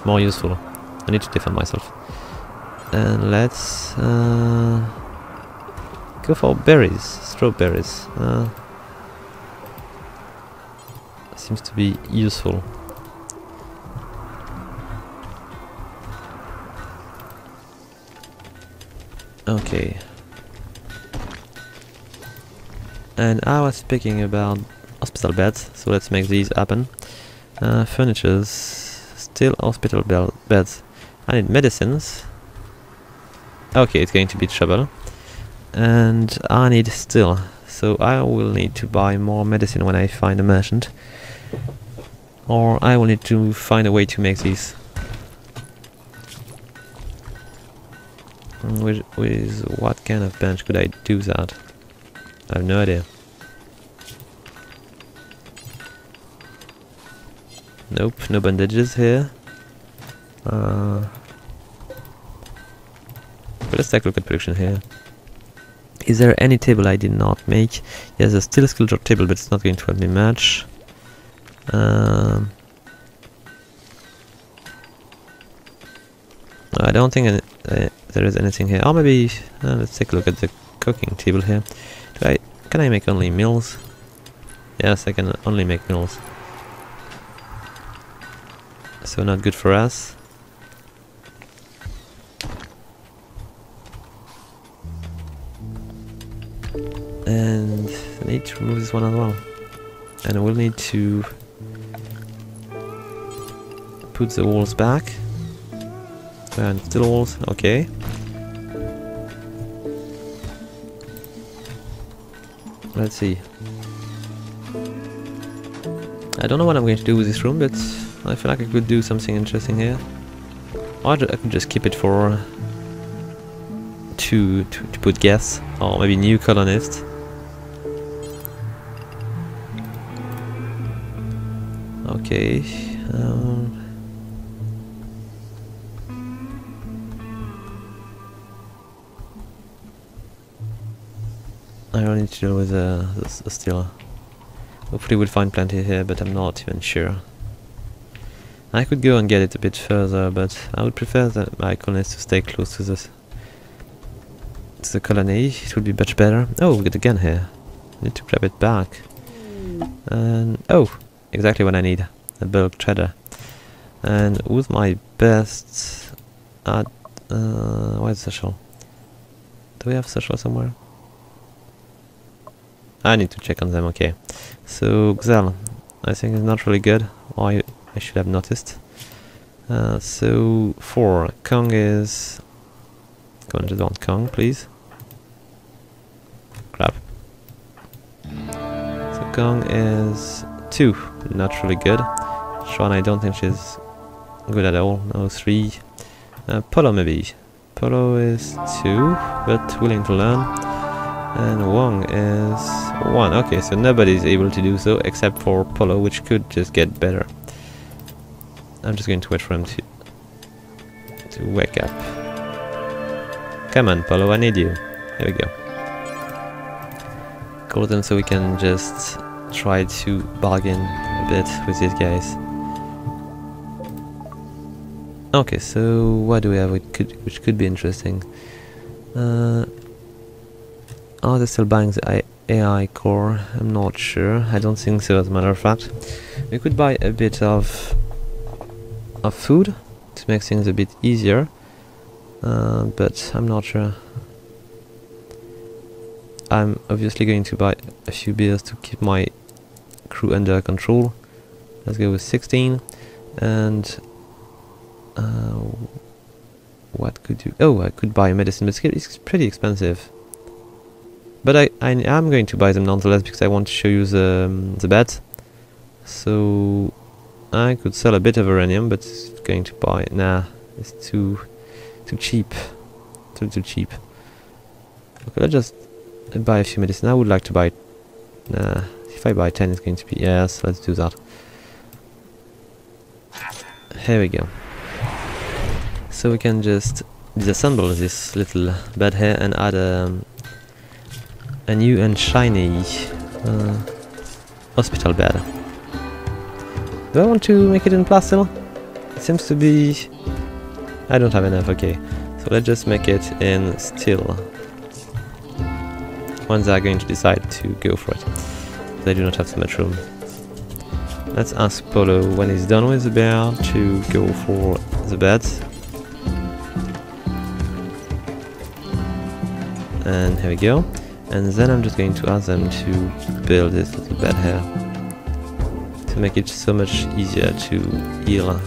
More useful. I need to defend myself. And let's go for berries, strawberries. Seems to be useful. Okay. And I was speaking about hospital beds, so let's make these happen. Furnitures, still hospital beds. I need medicines. Okay, it's going to be trouble. And I need steel, so I will need to buy more medicine when I find a merchant. Or I will need to find a way to make these. With what kind of bench could I do that? I have no idea. Nope, no bandages here. But let's take a look at production here. Is there any table I did not make? Yes, there's still a skill drop table, but it's not going to help me much. I don't think there is anything here. Oh, maybe let's take a look at the cooking table here. Can I make only meals? Yes, I can only make meals. So not good for us. And I need to remove this one as well. And we'll need to put the walls back. And still walls, okay. Let's see. I don't know what I'm going to do with this room, but I feel like I could do something interesting here. Or I could just keep it for to put guests, or maybe new colonists. Okay. I don't need to deal with the steel. Hopefully we'll find plenty here, but I'm not even sure. I could go and get it a bit further, but I would prefer that my colonists to stay close to this. To the colony, it would be much better. Oh, we got a gun here. I need to grab it back. And oh, exactly what I need. A bulk trader. And with my best at where's social? Do we have social somewhere? I need to check on them, okay. So Xel, I think is not really good. Or I should have noticed. So 4. Kong is... Go on, just want Kong, please. Crap. So Kong is 2. Not really good. Sean, I don't think she's good at all. No, 3. Polo maybe. Polo is 2, but willing to learn. And Wong is 1. Okay, so nobody's able to do so except for Polo, which could just get better. I'm just going to wait for him to wake up. Come on, Polo, I need you. Here we go. Call them so we can just try to bargain a bit with these guys. Okay, so what do we have which could be interesting? Oh, they're still buying the AI core. I'm not sure. I don't think so, as a matter of fact. We could buy a bit of food to make things a bit easier, but I'm not sure. I'm obviously going to buy a few beers to keep my crew under control. Let's go with 16. And what could you... Oh, I could buy medicine, but it's pretty expensive. But I am going to buy them nonetheless because I want to show you the beds. So I could sell a bit of uranium, but it's going to buy... Nah, it's too cheap. Too cheap. Okay, let's just buy a few medicine. I would like to buy... Nah, if I buy 10 it's going to be... Yes, let's do that. Here we go. So we can just disassemble this little bed here and add a new and shiny hospital bed. Do I want to make it in plastil? It seems to be... I don't have enough, okay. So let's just make it in steel. Once they're going to decide to go for it. They do not have so much room. Let's ask Polo when he's done with the bear to go for the beds. And here we go. And then I'm just going to ask them to build this little bed here to make it so much easier to heal.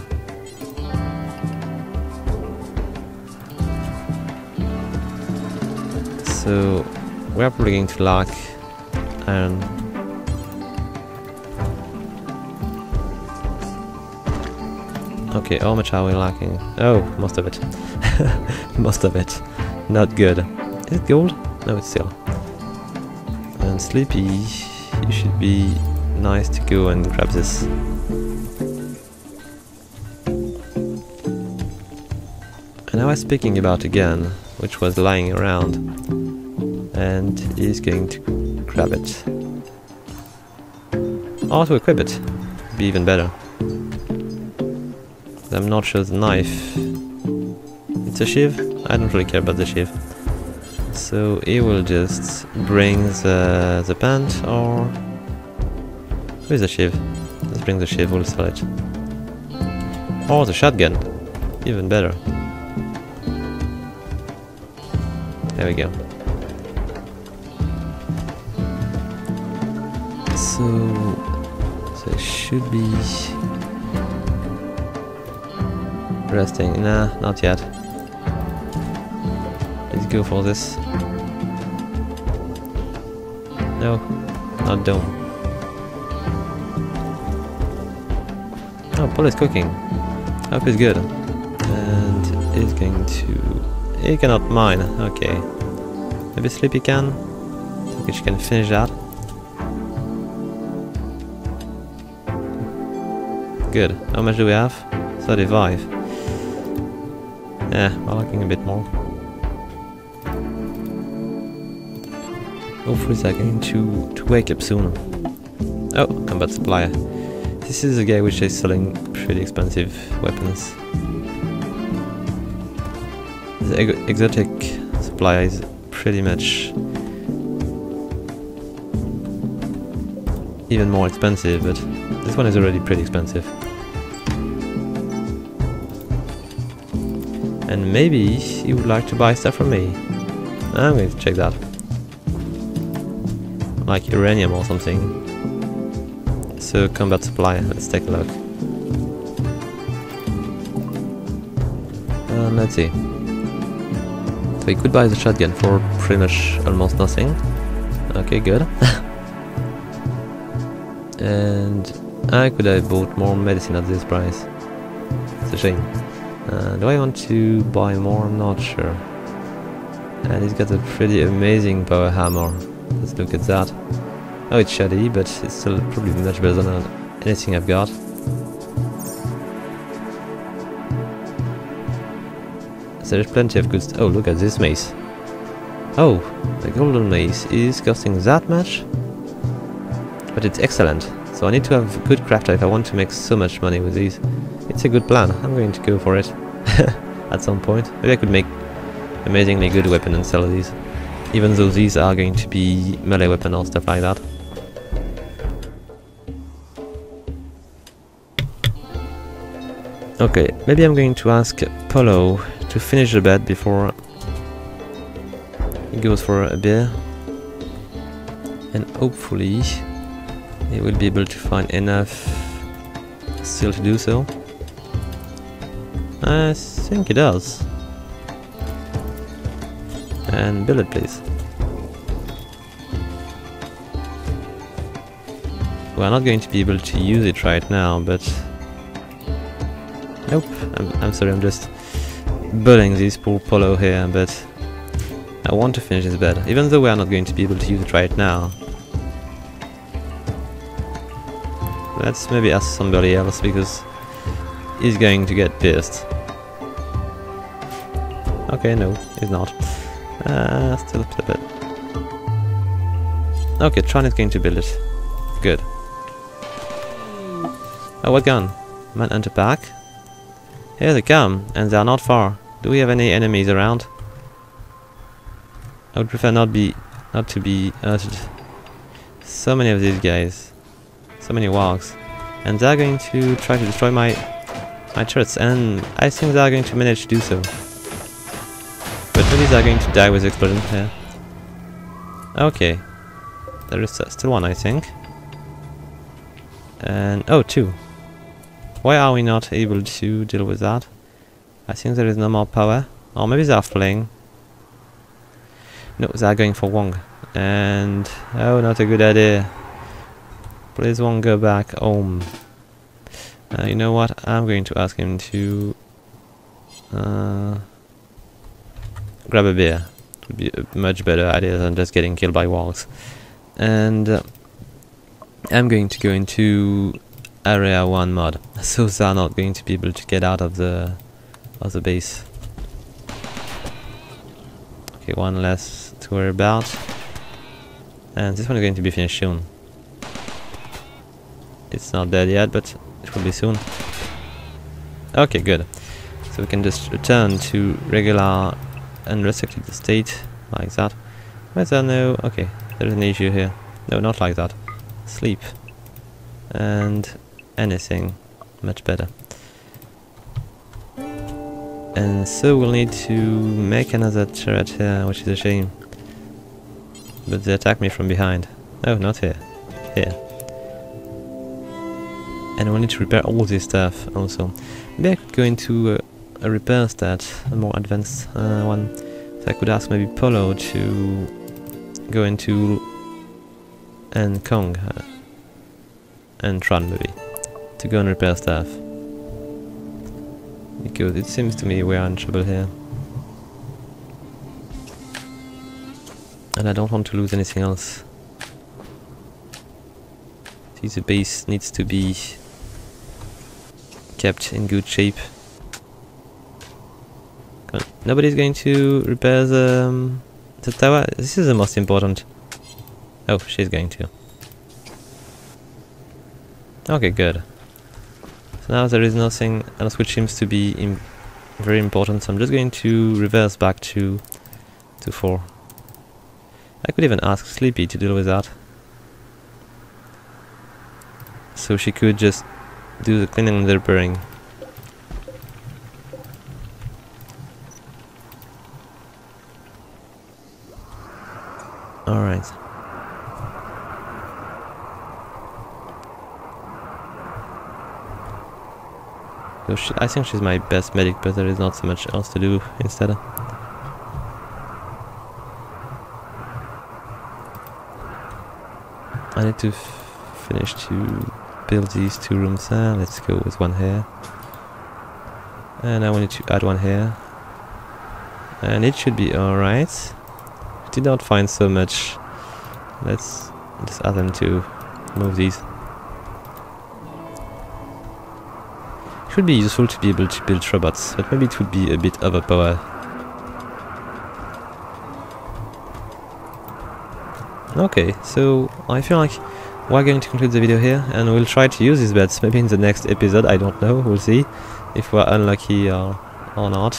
So we're probably going to lack iron. Okay, how much are we lacking? Oh, most of it. Most of it. Not good. Is it gold? No, it's silver. And Sleepy, you should be nice to go and grab this. And I was speaking about a gun, which was lying around, and he's going to grab it. Or to equip it, be even better. I'm not sure the knife. It's a shiv? I don't really care about the shiv. So he will just bring the pant, or... Where's the shiv? Let's bring the shiv, we'll sell it. Or the shotgun, even better. There we go. So it should be resting. Nah, not yet. Let's go for this. No, not dome. Oh, Paul is cooking. Hope is good. And is going to... He cannot mine. Okay. Maybe Sleepy can. So she can finish that. Good. How much do we have? 35. Yeah, we're looking a bit more. Hopefully they're going to wake up soon. Oh, combat supplier. This is a guy which is selling pretty expensive weapons. The exotic supplier is pretty much even more expensive, but this one is already pretty expensive. And maybe he would like to buy stuff from me. I'm going to check that. Like uranium or something. So combat supply, let's take a look. Let's see. So he could buy the shotgun for pretty much almost nothing. Okay, good. And I could have bought more medicine at this price. It's a shame. Do I want to buy more? I'm not sure. And he's got a pretty amazing power hammer. Let's look at that. Oh, it's shoddy, but it's still probably much better than anything I've got. So there's plenty of good stuff. Oh, look at this mace. Oh, the golden mace is costing that much? But it's excellent. So I need to have a good crafter if I want to make so much money with these. It's a good plan. I'm going to go for it at some point. Maybe I could make amazingly good weapon and sell these. Even though these are going to be melee weapon or stuff like that. Okay, maybe I'm going to ask Polo to finish the bed before he goes for a beer. And hopefully he will be able to find enough steel to do so. I think he does. And build it, please. We're not going to be able to use it right now, but... Nope, I'm sorry, I'm just building this poor Polo here, but I want to finish this bed, even though we are not going to be able to use it right now. Let's maybe ask somebody else, because he's going to get pissed. Okay, no, he's not. Still a bit. Okay, Tron is going to build it. Good. Oh, what gun? Manhunter pack? Here they come, and they are not far. Do we have any enemies around? I would prefer not to be hurted. So many of these guys. So many wargs. And they're going to try to destroy my turrets, and I think they're going to manage to do so. But maybe they're going to die with the explosion here. Okay. There is still one, I think. And... oh, two. Why are we not able to deal with that? I think there is no more power. Or maybe they are flying. No, they are going for Wong. And... oh, not a good idea. Please Wong, go back home. You know what? I'm going to ask him to... grab a beer. It would be a much better idea than just getting killed by walls. And I'm going to go into Area 1 mod, so they are not going to be able to get out of the base. Okay, one less to worry about. And this one is going to be finished soon. It's not dead yet, but it will be soon. Okay, good. So we can just return to regular unrestricted state, like that. Where's there no... Okay, there's an issue here. No, not like that. Sleep. And anything. Much better. And so we'll need to make another turret here, which is a shame. But they attack me from behind. Oh, not here. Here. And we'll need to repair all this stuff also. Maybe I could go into a repair stat, a more advanced one. So I could ask maybe Polo to go into and Kong and Tron maybe to go and repair stuff. Because it seems to me we are in trouble here. And I don't want to lose anything else. See, the base needs to be kept in good shape. Come on. Nobody's going to repair the tower? This is the most important. Oh, she's going to. Okay, good. So now there is nothing else which seems to be very important, so I'm just going to reverse back to 4. I could even ask Sleepy to deal with that. So she could just do the cleaning and the repairing. Alright. So I think she's my best medic, but there is not so much else to do instead. I need to finish to build these 2 rooms there. Let's go with one here. And I wanted to add one here. And it should be alright. Did not find so much. Let's just add them to move these. It would be useful to be able to build robots, but maybe it would be a bit overpowered. Okay, so I feel like we're going to conclude the video here, and we'll try to use these beds maybe in the next episode. I don't know, we'll see if we're unlucky or not.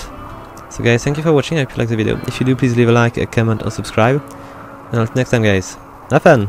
So guys, thank you for watching. I hope you liked the video. If you do, please leave a like, a comment or subscribe. And until next time guys, have fun!